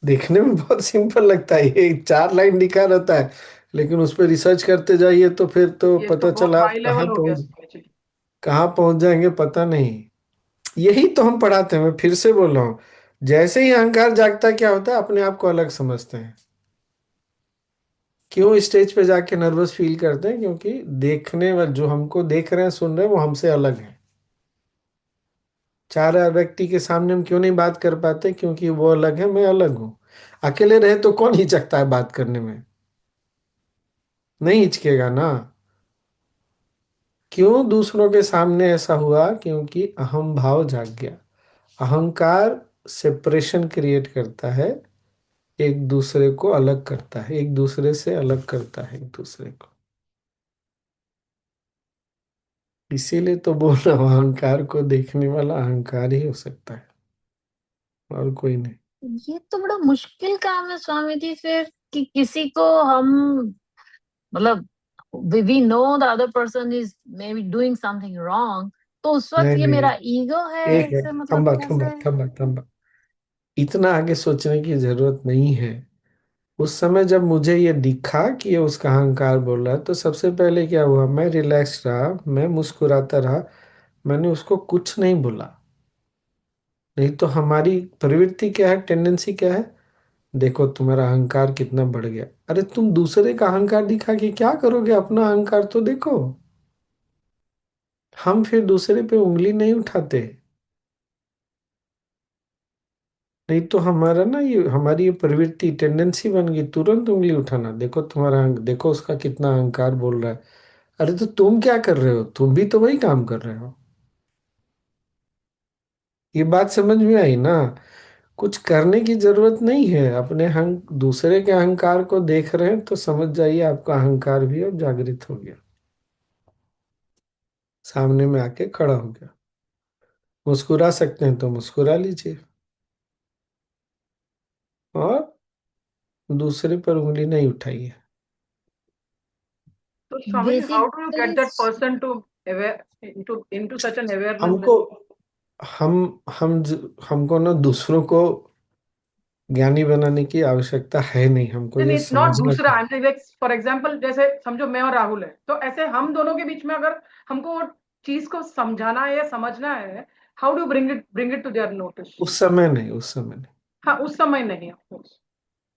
देखने में बहुत सिंपल लगता है, ये 4 लाइन लिखा रहता है, लेकिन उस पर रिसर्च करते जाइए तो फिर तो ये तो पता बहुत चला आप हाई लेवल हो गया स्वामी जी। कहाँ पहुंच जाएंगे पता नहीं। यही तो हम पढ़ाते हैं, मैं फिर से बोल रहा हूँ। जैसे ही अहंकार जागता है, क्या होता है, अपने आप को अलग समझते हैं। क्यों स्टेज पे जाके नर्वस फील करते हैं? क्योंकि देखने वाले जो हमको देख रहे हैं सुन रहे हैं वो हमसे अलग है। चार व्यक्ति के सामने हम क्यों नहीं बात कर पाते? क्योंकि वो अलग है, मैं अलग हूँ। अकेले रहे तो कौन हिचकता है बात करने में? नहीं हिचकेगा ना। क्यों दूसरों के सामने ऐसा हुआ? क्योंकि अहम भाव जाग गया। अहंकार सेपरेशन क्रिएट करता है, एक दूसरे को अलग करता है, एक दूसरे से अलग करता है एक दूसरे को। इसीलिए तो बोल रहा हूं, अहंकार को देखने वाला अहंकार ही हो सकता है, और कोई नहीं। ये तो बड़ा मुश्किल काम है स्वामी जी फिर, कि किसी को हम, मतलब we know the other person is may be doing something wrong, तो उस वक्त नहीं ये नहीं, मेरा ईगो है एक है, इसे, मतलब थम्बा थम्बा कैसे? थम्बा थम्बा। इतना आगे सोचने की जरूरत नहीं है। उस समय जब मुझे ये दिखा कि ये उसका अहंकार बोल रहा है, तो सबसे पहले क्या हुआ, मैं रिलैक्स रहा, मैं मुस्कुराता रहा, मैंने उसको कुछ नहीं बोला। नहीं तो हमारी प्रवृत्ति क्या है, टेंडेंसी क्या है? देखो तुम्हारा अहंकार कितना बढ़ गया। अरे तुम दूसरे का अहंकार दिखा के क्या करोगे? अपना अहंकार तो देखो। हम फिर दूसरे पे उंगली नहीं उठाते। नहीं तो हमारा ना, ये हमारी ये प्रवृत्ति टेंडेंसी बन गई तुरंत उंगली उठाना। देखो तुम्हारा देखो उसका कितना अहंकार बोल रहा है। अरे तो तुम क्या कर रहे हो? तुम भी तो वही काम कर रहे हो। ये बात समझ में आई ना? कुछ करने की जरूरत नहीं है। अपने दूसरे के अहंकार को देख रहे हैं तो समझ जाइए आपका अहंकार भी अब जागृत हो गया, सामने में आके खड़ा हो गया। मुस्कुरा सकते हैं तो मुस्कुरा लीजिए, और दूसरे पर उंगली नहीं उठाइए। So Swamiji, how do you get basically that person to aware into such an awareness हमको then? हमको ना दूसरों को ज्ञानी बनाने की आवश्यकता है नहीं, हमको नहीं ये नहीं, नॉट समझना दूसरा, आई चाहिए। एम लाइक फॉर एग्जांपल, जैसे समझो मैं और राहुल है, तो ऐसे हम दोनों के बीच में अगर हमको वो चीज को समझाना है या समझना है, how do bring it to their notice? उस समय नहीं, उस समय नहीं। हाँ, उस समय नहीं, ऑफ कोर्स।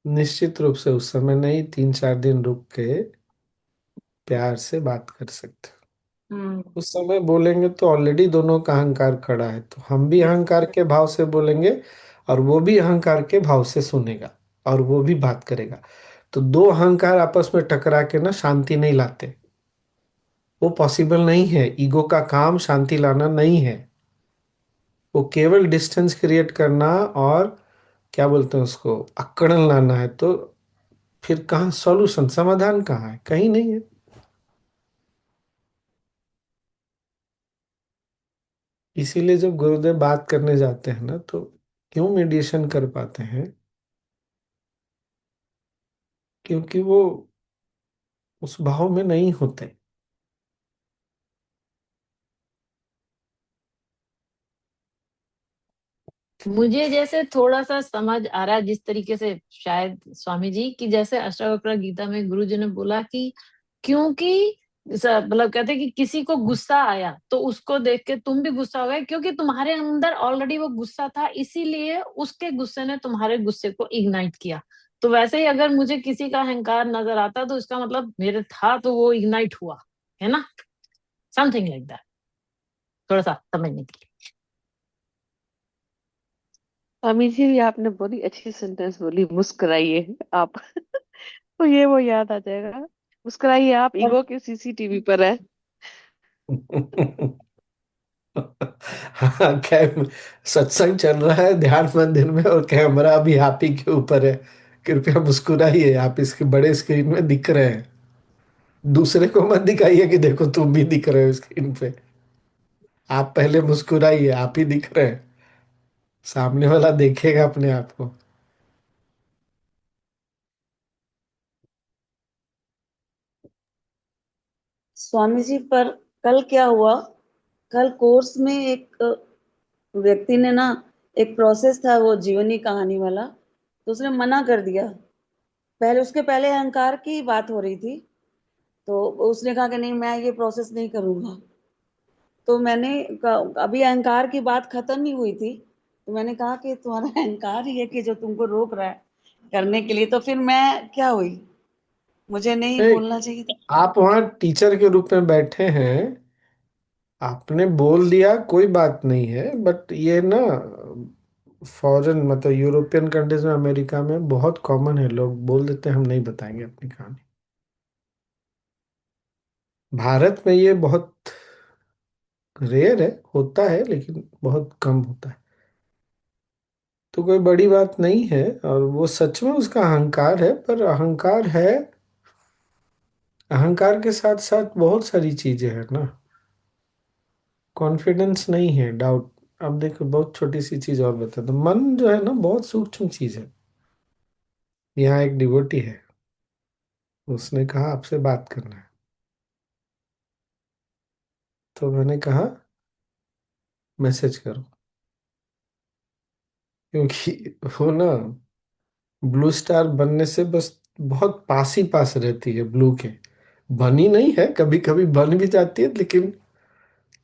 निश्चित रूप से उस समय नहीं, 3-4 दिन रुक के प्यार से बात कर सकते हो। हम्म। उस समय बोलेंगे तो ऑलरेडी दोनों का अहंकार खड़ा है, तो हम भी यस। अहंकार के भाव से बोलेंगे, और वो भी अहंकार के भाव से सुनेगा, और वो भी बात करेगा। तो दो अहंकार आपस में टकरा के ना शांति नहीं लाते। वो पॉसिबल नहीं है। ईगो का काम शांति लाना नहीं है, वो केवल डिस्टेंस क्रिएट करना, और क्या बोलते हैं उसको, अकड़न लाना है। तो फिर कहाँ सॉल्यूशन, समाधान कहाँ है? कहीं नहीं है। इसीलिए जब गुरुदेव बात करने जाते हैं ना, तो क्यों मेडिटेशन कर पाते हैं? क्योंकि वो उस भाव में नहीं होते। मुझे जैसे थोड़ा सा समझ आ रहा है जिस तरीके से, शायद स्वामी जी, कि जैसे अष्टावक्र गीता में गुरु जी ने बोला कि क्योंकि मतलब कहते हैं कि किसी को गुस्सा आया तो उसको देख के तुम भी गुस्सा हो गए, क्योंकि तुम्हारे अंदर ऑलरेडी वो गुस्सा था, इसीलिए उसके गुस्से ने तुम्हारे गुस्से को इग्नाइट किया। तो वैसे ही अगर मुझे किसी का अहंकार नजर आता तो इसका मतलब मेरे था तो वो इग्नाइट हुआ, है ना? समथिंग लाइक दैट, थोड़ा सा समझने के लिए। स्वामी जी भी आपने बड़ी अच्छी सेंटेंस बोली, मुस्कुराइए आप। तो ये वो याद आ जाएगा, मुस्कुराइए आप ईगो के सीसीटीवी पर है। हाँ, सत्संग चल रहा है ध्यान मंदिर में, और कैमरा अभी आप ही के ऊपर है। कृपया मुस्कुराइए, आप इसके बड़े स्क्रीन में दिख रहे हैं। दूसरे को मत दिखाइए कि देखो तुम भी दिख रहे हो स्क्रीन पे। आप पहले मुस्कुराइए, आप ही दिख रहे हैं। सामने वाला देखेगा अपने आप को। स्वामी जी, पर कल क्या हुआ, कल कोर्स में एक व्यक्ति ने ना, एक प्रोसेस था वो जीवनी कहानी वाला, तो उसने मना कर दिया। उसके पहले अहंकार की बात हो रही थी, तो उसने कहा कि नहीं, मैं ये प्रोसेस नहीं करूंगा। तो अभी अहंकार की बात खत्म ही हुई थी, तो मैंने कहा कि तुम्हारा अहंकार ही है कि जो तुमको रोक रहा है करने के लिए, तो फिर मैं क्या हुई? मुझे नहीं नहीं, बोलना चाहिए था। आप वहां टीचर के रूप में बैठे हैं, आपने बोल दिया, कोई बात नहीं है, बट ये ना फॉरेन मतलब यूरोपियन कंट्रीज में, अमेरिका में बहुत कॉमन है, लोग बोल देते हैं हम नहीं बताएंगे अपनी कहानी। भारत में ये बहुत रेयर है, होता है लेकिन बहुत कम होता है। तो कोई बड़ी बात नहीं है, और वो सच में उसका अहंकार है, पर अहंकार है, अहंकार के साथ साथ बहुत सारी चीजें हैं ना। कॉन्फिडेंस नहीं है, डाउट। अब देखो, बहुत छोटी सी चीज और बता दो, मन जो है ना बहुत सूक्ष्म चीज है। यहाँ एक डिवोटी है, उसने कहा आपसे बात करना है, तो मैंने कहा मैसेज करो, क्योंकि वो ना ब्लू स्टार बनने से बस बहुत पास ही पास रहती है ब्लू के, बनी नहीं है, कभी कभी बन भी जाती है, लेकिन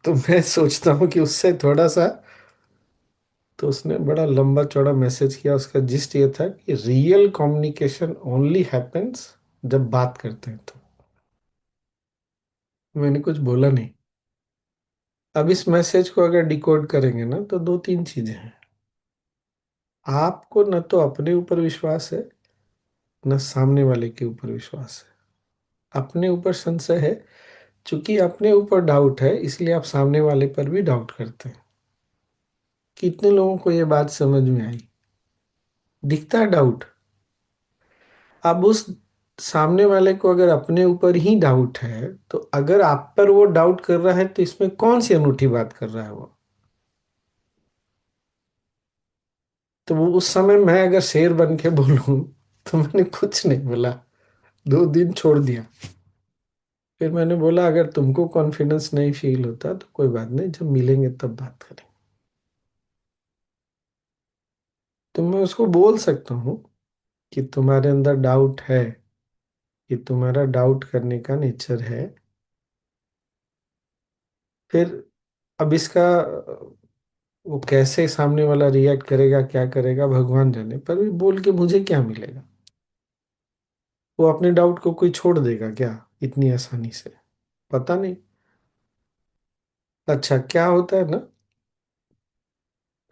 तो मैं सोचता हूँ कि उससे थोड़ा सा। तो उसने बड़ा लंबा चौड़ा मैसेज किया, उसका जिस्ट ये था कि रियल कम्युनिकेशन ओनली हैपेंस जब बात करते हैं। तो मैंने कुछ बोला नहीं। अब इस मैसेज को अगर डिकोड करेंगे ना, तो दो तीन चीजें हैं। आपको न तो अपने ऊपर विश्वास है, न सामने वाले के ऊपर विश्वास है। अपने ऊपर संशय है, चूंकि अपने ऊपर डाउट है इसलिए आप सामने वाले पर भी डाउट करते हैं। कितने लोगों को ये बात समझ में आई? दिखता है डाउट। अब उस सामने वाले को अगर अपने ऊपर ही डाउट है, तो अगर आप पर वो डाउट कर रहा है तो इसमें कौन सी अनूठी बात कर रहा है वो? तो वो उस समय मैं अगर शेर बन के बोलूं, तो मैंने कुछ नहीं बोला, 2 दिन छोड़ दिया। फिर मैंने बोला अगर तुमको कॉन्फिडेंस नहीं फील होता तो कोई बात नहीं, जब मिलेंगे तब बात करेंगे। तो मैं उसको बोल सकता हूँ कि तुम्हारे अंदर डाउट है, कि तुम्हारा डाउट करने का नेचर है। फिर अब इसका वो कैसे सामने वाला रिएक्ट करेगा, क्या करेगा, भगवान जाने, पर भी बोल के मुझे क्या मिलेगा? वो अपने डाउट को कोई छोड़ देगा क्या इतनी आसानी से? पता नहीं। अच्छा, क्या होता है ना,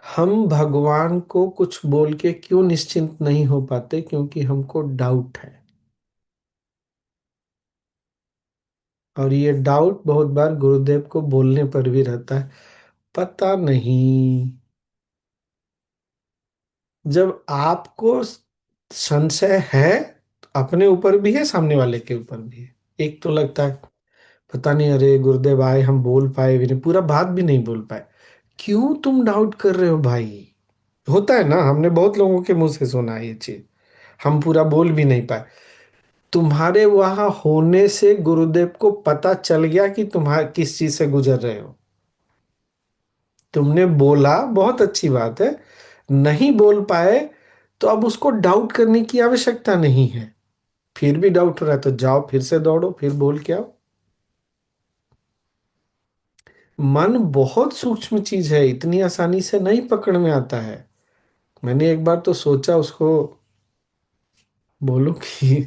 हम भगवान को कुछ बोल के क्यों निश्चिंत नहीं हो पाते? क्योंकि हमको डाउट है, और ये डाउट बहुत बार गुरुदेव को बोलने पर भी रहता है। पता नहीं, जब आपको संशय है, तो अपने ऊपर भी है, सामने वाले के ऊपर भी है। एक तो लगता है पता नहीं, अरे गुरुदेव आए, हम बोल पाए भी नहीं, पूरा बात भी नहीं बोल पाए। क्यों तुम डाउट कर रहे हो भाई? होता है ना, हमने बहुत लोगों के मुंह से सुना है ये चीज। हम पूरा बोल भी नहीं पाए। तुम्हारे वहां होने से गुरुदेव को पता चल गया कि तुम्हारे किस चीज से गुजर रहे हो। तुमने बोला, बहुत अच्छी बात है। नहीं बोल पाए, तो अब उसको डाउट करने की आवश्यकता नहीं है। फिर भी डाउट हो रहा है तो जाओ, फिर से दौड़ो, फिर बोल के आओ। मन बहुत सूक्ष्म चीज है, इतनी आसानी से नहीं पकड़ में आता है। मैंने एक बार तो सोचा उसको बोलो कि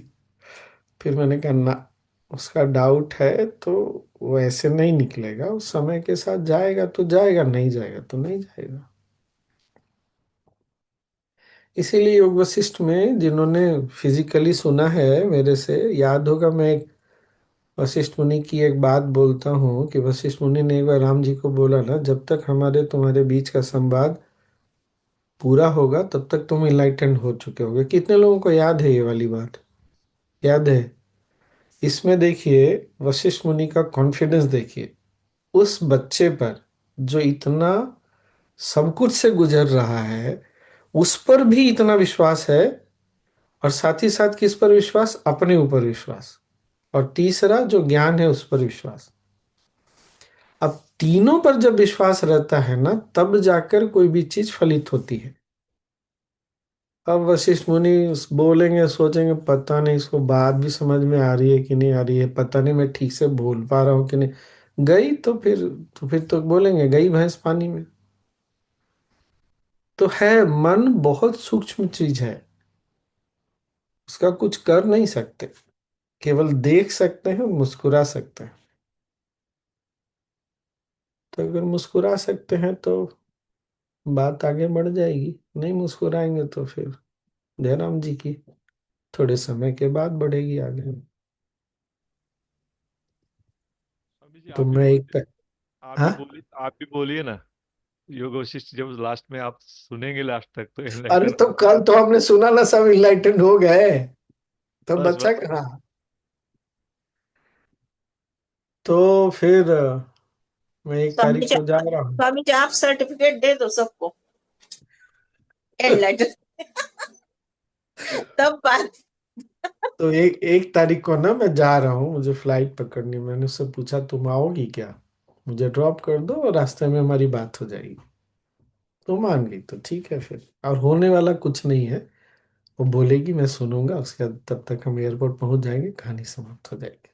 फिर मैंने कहा ना, उसका डाउट है तो वो ऐसे नहीं निकलेगा, उस समय के साथ जाएगा तो जाएगा, नहीं जाएगा तो नहीं जाएगा। इसीलिए योग वशिष्ठ में जिन्होंने फिजिकली सुना है मेरे से याद होगा, मैं एक वशिष्ठ मुनि की एक बात बोलता हूँ कि वशिष्ठ मुनि ने एक बार राम जी को बोला ना, जब तक हमारे तुम्हारे बीच का संवाद पूरा होगा तब तक तुम इनलाइटेंड हो चुके होगे। कितने लोगों को याद है ये वाली बात? याद है? इसमें देखिए, वशिष्ठ मुनि का कॉन्फिडेंस देखिए, उस बच्चे पर जो इतना सब कुछ से गुजर रहा है, उस पर भी इतना विश्वास है। और साथ ही साथ किस पर विश्वास? अपने ऊपर विश्वास। और तीसरा जो ज्ञान है उस पर विश्वास। अब तीनों पर जब विश्वास रहता है ना, तब जाकर कोई भी चीज फलित होती है। अब वशिष्ठ मुनि बोलेंगे, सोचेंगे पता नहीं इसको बात भी समझ में आ रही है कि नहीं आ रही है, पता नहीं मैं ठीक से बोल पा रहा हूँ कि नहीं। गई तो फिर बोलेंगे गई भैंस पानी में। तो है, मन बहुत सूक्ष्म चीज है, उसका कुछ कर नहीं सकते। केवल देख सकते हैं, मुस्कुरा सकते हैं। तो अगर मुस्कुरा सकते हैं तो बात आगे बढ़ जाएगी, नहीं मुस्कुराएंगे तो फिर जयराम जी की थोड़े समय के बाद बढ़ेगी आगे। स्वामी जी तो आप भी मैं बोलिए, एक हाँ, आप भी बोलिए ना। योग वशिष्ठ जब लास्ट में आप सुनेंगे लास्ट तक तो अरे एनलाइटन तो कल तो हमने सुना ना, सब इनलाइटेंड हो गए, तो बस बचा बस। कहाँ। तो फिर मैं 1 तारीख स्वामी जी, को जा रहा हूँ। स्वामी जी आप सर्टिफिकेट दे दो सबको, एनलाइटन। तब बात। तो 1 तारीख को ना मैं जा रहा हूँ, मुझे फ्लाइट पकड़नी। मैंने उससे पूछा तुम आओगी क्या, मुझे ड्रॉप कर दो और रास्ते में हमारी बात हो जाएगी। तो मान गई, तो ठीक है फिर। और होने वाला कुछ नहीं है, वो बोलेगी मैं सुनूंगा, उसके बाद तब तक हम एयरपोर्ट पहुंच जाएंगे, कहानी समाप्त हो जाएगी।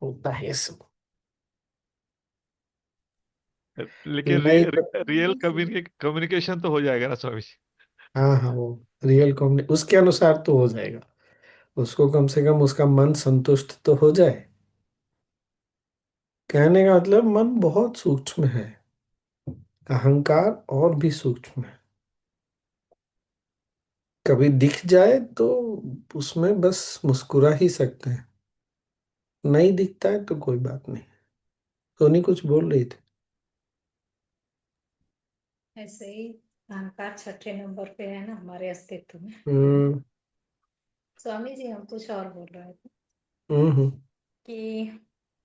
होता है ये सब। लेकिन मैं रियल कम्युनिकेशन तो हो जाएगा ना स्वामी जी। हाँ हाँ, वो रियल कॉम्युनिटी उसके अनुसार तो हो जाएगा। उसको कम से कम उसका मन संतुष्ट तो हो जाए। कहने का मतलब मन बहुत सूक्ष्म है, अहंकार और भी सूक्ष्म है। कभी दिख जाए तो उसमें बस मुस्कुरा ही सकते हैं, नहीं दिखता है तो कोई बात नहीं। सोनी कुछ बोल रही थी। ऐसे ही अहंकार छठे नंबर पे है ना हमारे अस्तित्व में। हम्म स्वामी जी हम कुछ और बोल रहे थे हम्म कि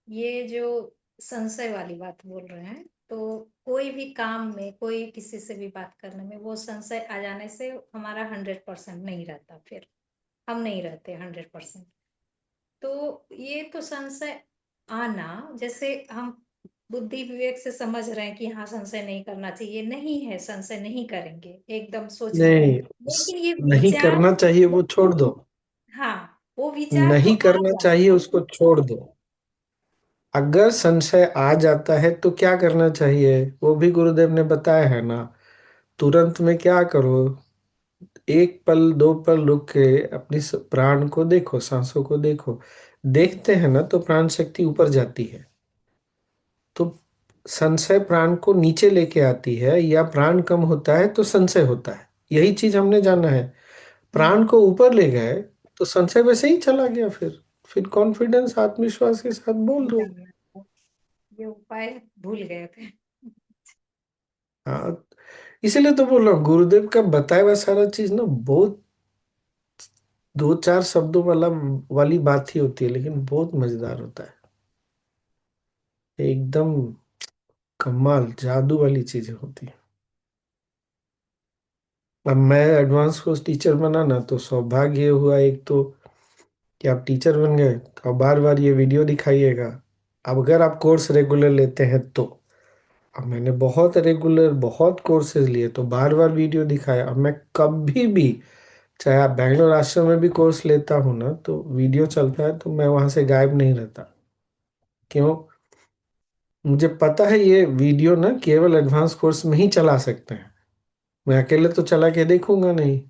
ये जो संशय वाली बात बोल रहे हैं, तो कोई भी काम में, कोई किसी से भी बात करने में वो संशय आ जाने से हमारा 100% नहीं रहता, फिर हम नहीं रहते 100%। तो ये तो संशय आना, जैसे हम बुद्धि विवेक से समझ रहे हैं कि हाँ संशय नहीं करना चाहिए, नहीं है संशय नहीं करेंगे, एकदम सोच रहे हैं, नहीं, लेकिन ये नहीं विचार, करना चाहिए वो छोड़ दो। हाँ वो विचार तो नहीं आ करना जाता चाहिए है। उसको छोड़ दो। अगर संशय आ जाता है तो क्या करना चाहिए, वो भी गुरुदेव ने बताया है ना। तुरंत में क्या करो, 1 पल 2 पल रुक के अपनी प्राण को देखो, सांसों को देखो। देखते हैं ना तो प्राण शक्ति ऊपर जाती है। तो संशय प्राण को नीचे लेके आती है, या प्राण कम होता है तो संशय होता है, यही चीज हमने जाना है। प्राण को ऊपर ले गए तो संशय वैसे ही चला गया। फिर कॉन्फिडेंस आत्मविश्वास के साथ बोल दो। ये उपाय भूल गए थे। हाँ, इसीलिए तो बोल रहा हूँ, गुरुदेव का बताया हुआ सारा चीज ना बहुत 2 4 शब्दों वाली बात ही होती है, लेकिन बहुत मजेदार होता है। एकदम कमाल जादू वाली चीजें होती है। अब मैं एडवांस कोर्स टीचर बना ना, तो सौभाग्य हुआ एक तो कि आप टीचर बन गए, अब बार बार ये वीडियो दिखाइएगा। अब अगर आप कोर्स रेगुलर लेते हैं तो, अब मैंने बहुत रेगुलर बहुत कोर्सेज लिए तो बार बार वीडियो दिखाया। अब मैं कभी भी, चाहे आप बैंगलोर आश्रम में भी कोर्स लेता हूँ ना, तो वीडियो चलता है तो मैं वहां से गायब नहीं रहता। क्यों? मुझे पता है ये वीडियो ना केवल एडवांस कोर्स में ही चला सकते हैं, मैं अकेले तो चला के देखूंगा नहीं।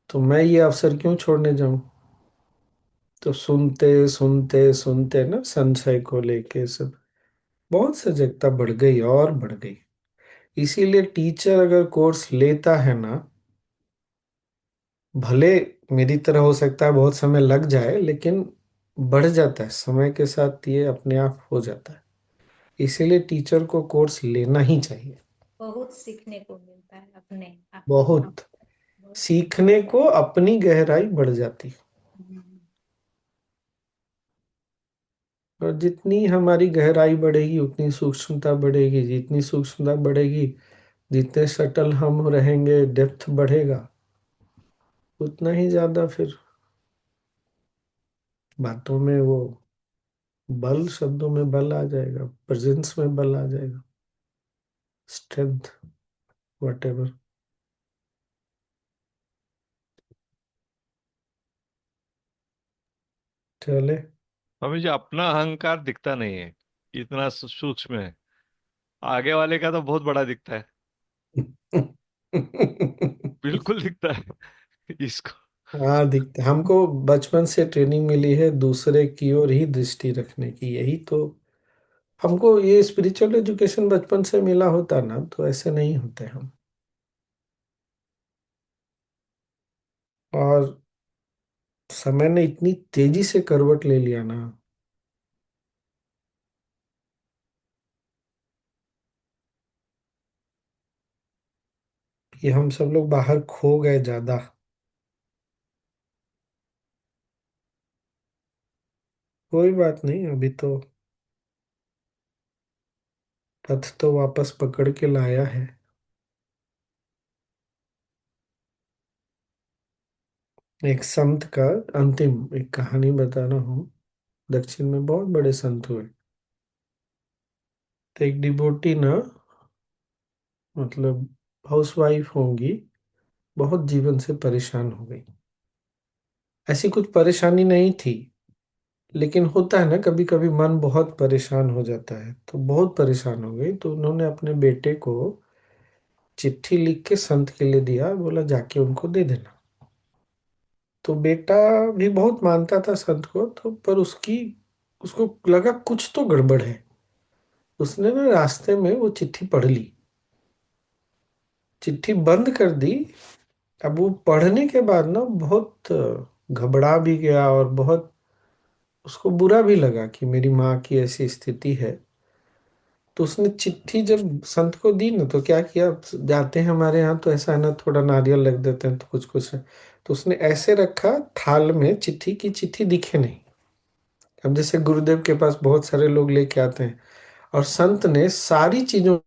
तो मैं ये अवसर क्यों छोड़ने जाऊं। तो सुनते सुनते सुनते ना संशय को लेके सब बहुत सजगता बढ़ गई और बढ़ गई। इसीलिए टीचर अगर कोर्स लेता है ना, भले मेरी तरह हो सकता है बहुत समय लग जाए, लेकिन बढ़ जाता है समय के साथ, ये अपने आप हो जाता है। इसीलिए टीचर को कोर्स लेना ही चाहिए। बहुत सीखने को मिलता है अपने आप। बहुत बहुत सीखने को अपनी गहराई बढ़ जाती है। हम्म, और जितनी हमारी गहराई बढ़ेगी उतनी सूक्ष्मता बढ़ेगी, जितनी सूक्ष्मता बढ़ेगी, जितने सटल हम रहेंगे, डेप्थ बढ़ेगा, उतना ही ज्यादा फिर बातों में वो बल, शब्दों में बल आ जाएगा, प्रेजेंस में बल आ जाएगा, स्ट्रेंथ, वट। चले। स्वामी जी अपना अहंकार दिखता नहीं है, इतना सूक्ष्म है। आगे वाले का तो बहुत बड़ा दिखता है। बिल्कुल दिखता है इसको। हाँ दिखते हमको। बचपन से ट्रेनिंग मिली है दूसरे की ओर ही दृष्टि रखने की, यही तो। हमको ये स्पिरिचुअल एजुकेशन बचपन से मिला होता ना तो ऐसे नहीं होते हम। और समय ने इतनी तेजी से करवट ले लिया ना। कि हम सब लोग बाहर खो गए ज्यादा। कोई बात नहीं, अभी तो पथ तो वापस पकड़ के लाया है। एक संत का अंतिम एक कहानी बता रहा हूँ। दक्षिण में बहुत बड़े संत हुए। तो एक डिवोटी ना, मतलब हाउसवाइफ होंगी, बहुत जीवन से परेशान हो गई। ऐसी कुछ परेशानी नहीं थी, लेकिन होता है ना कभी कभी मन बहुत परेशान हो जाता है, तो बहुत परेशान हो गई। तो उन्होंने अपने बेटे को चिट्ठी लिख के संत के लिए दिया, बोला जाके उनको दे देना। तो बेटा भी बहुत मानता था संत को, तो पर उसको लगा कुछ तो गड़बड़ है। उसने ना रास्ते में वो चिट्ठी पढ़ ली, चिट्ठी बंद कर दी। अब वो पढ़ने के बाद ना बहुत घबरा भी गया और बहुत उसको बुरा भी लगा कि मेरी माँ की ऐसी स्थिति है। तो उसने चिट्ठी जब संत को दी ना, तो क्या किया, जाते हैं हमारे यहाँ तो ऐसा है ना, थोड़ा नारियल रख देते हैं तो कुछ कुछ है। तो उसने ऐसे रखा थाल में चिट्ठी की, चिट्ठी दिखे नहीं। अब जैसे गुरुदेव के पास बहुत सारे लोग लेके आते हैं, और संत ने सारी चीजों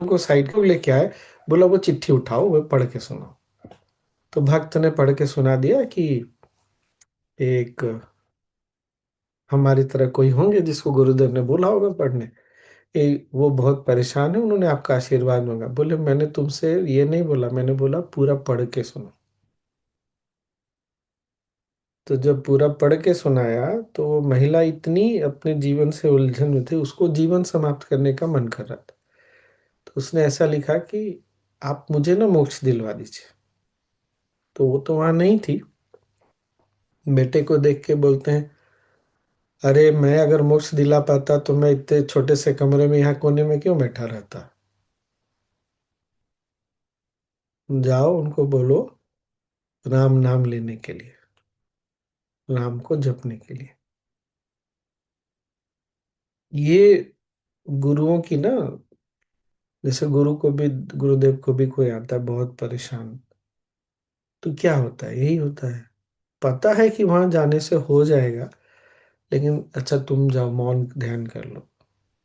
को साइड को लेके आए, बोला वो चिट्ठी उठाओ, वो पढ़ के सुनाओ। तो भक्त ने पढ़ के सुना दिया कि एक हमारी तरह कोई होंगे जिसको गुरुदेव ने बोला होगा पढ़ने, वो बहुत परेशान है, उन्होंने आपका आशीर्वाद मांगा। बोले मैंने तुमसे ये नहीं बोला, मैंने बोला पूरा पढ़ के सुनो। तो जब पूरा पढ़ के सुनाया, तो वो महिला इतनी अपने जीवन से उलझन में थी, उसको जीवन समाप्त करने का मन कर रहा था। तो उसने ऐसा लिखा कि आप मुझे ना मोक्ष दिलवा दीजिए। तो वो तो वहां नहीं थी। बेटे को देख के बोलते हैं, अरे मैं अगर मोक्ष दिला पाता तो मैं इतने छोटे से कमरे में यहाँ कोने में क्यों बैठा रहता। जाओ उनको बोलो राम नाम लेने के लिए, राम को जपने के लिए। ये गुरुओं की ना, जैसे गुरु को भी, गुरुदेव को भी कोई आता है बहुत परेशान, तो क्या होता है, यही होता है। पता है कि वहां जाने से हो जाएगा, लेकिन अच्छा तुम जाओ मौन ध्यान कर लो,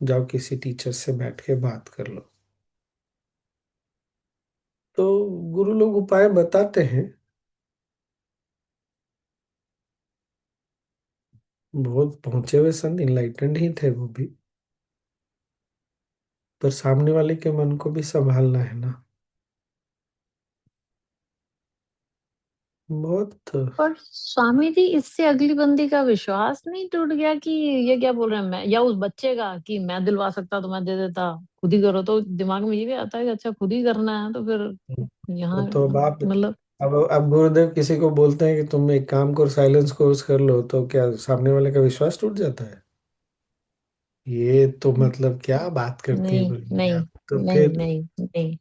जाओ किसी टीचर से बैठ के बात कर लो। तो गुरु लोग उपाय बताते हैं। बहुत पहुंचे हुए संत, इनलाइटेंड ही थे वो भी, पर सामने वाले के मन को भी संभालना है ना। बहुत। पर स्वामी जी, इससे अगली बंदी का विश्वास नहीं टूट गया कि ये क्या बोल रहे हैं, मैं या उस बच्चे का कि मैं दिलवा सकता तो मैं दे देता, खुद ही करो। तो दिमाग में ये भी आता है कि अच्छा खुद ही करना है, तो फिर वो यहाँ तो अब आप, मतलब अब गुरुदेव किसी को बोलते हैं कि तुम एक काम करो साइलेंस कोर्स कर लो, तो क्या सामने वाले का विश्वास टूट जाता है। ये तो मतलब क्या बात करती है नहीं बहन नहीं आप तो नहीं फिर। नहीं नहीं।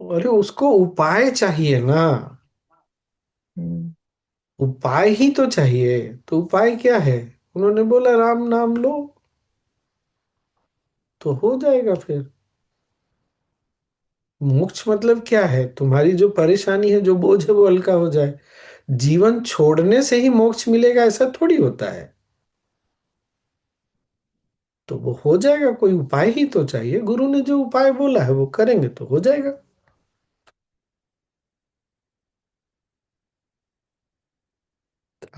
अरे उसको उपाय चाहिए ना, हम्म, उपाय ही तो चाहिए। तो उपाय क्या है, उन्होंने बोला राम नाम लो, तो हो जाएगा फिर। मोक्ष मतलब क्या है, तुम्हारी जो परेशानी है, जो बोझ है वो हल्का हो जाए। जीवन छोड़ने से ही मोक्ष मिलेगा ऐसा थोड़ी होता है। तो वो हो जाएगा, कोई उपाय ही तो चाहिए। गुरु ने जो उपाय बोला है वो करेंगे तो हो जाएगा।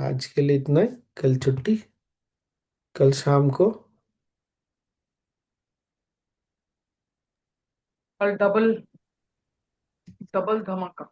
आज के लिए इतना ही। कल छुट्टी, कल शाम को। कल डबल डबल धमाका।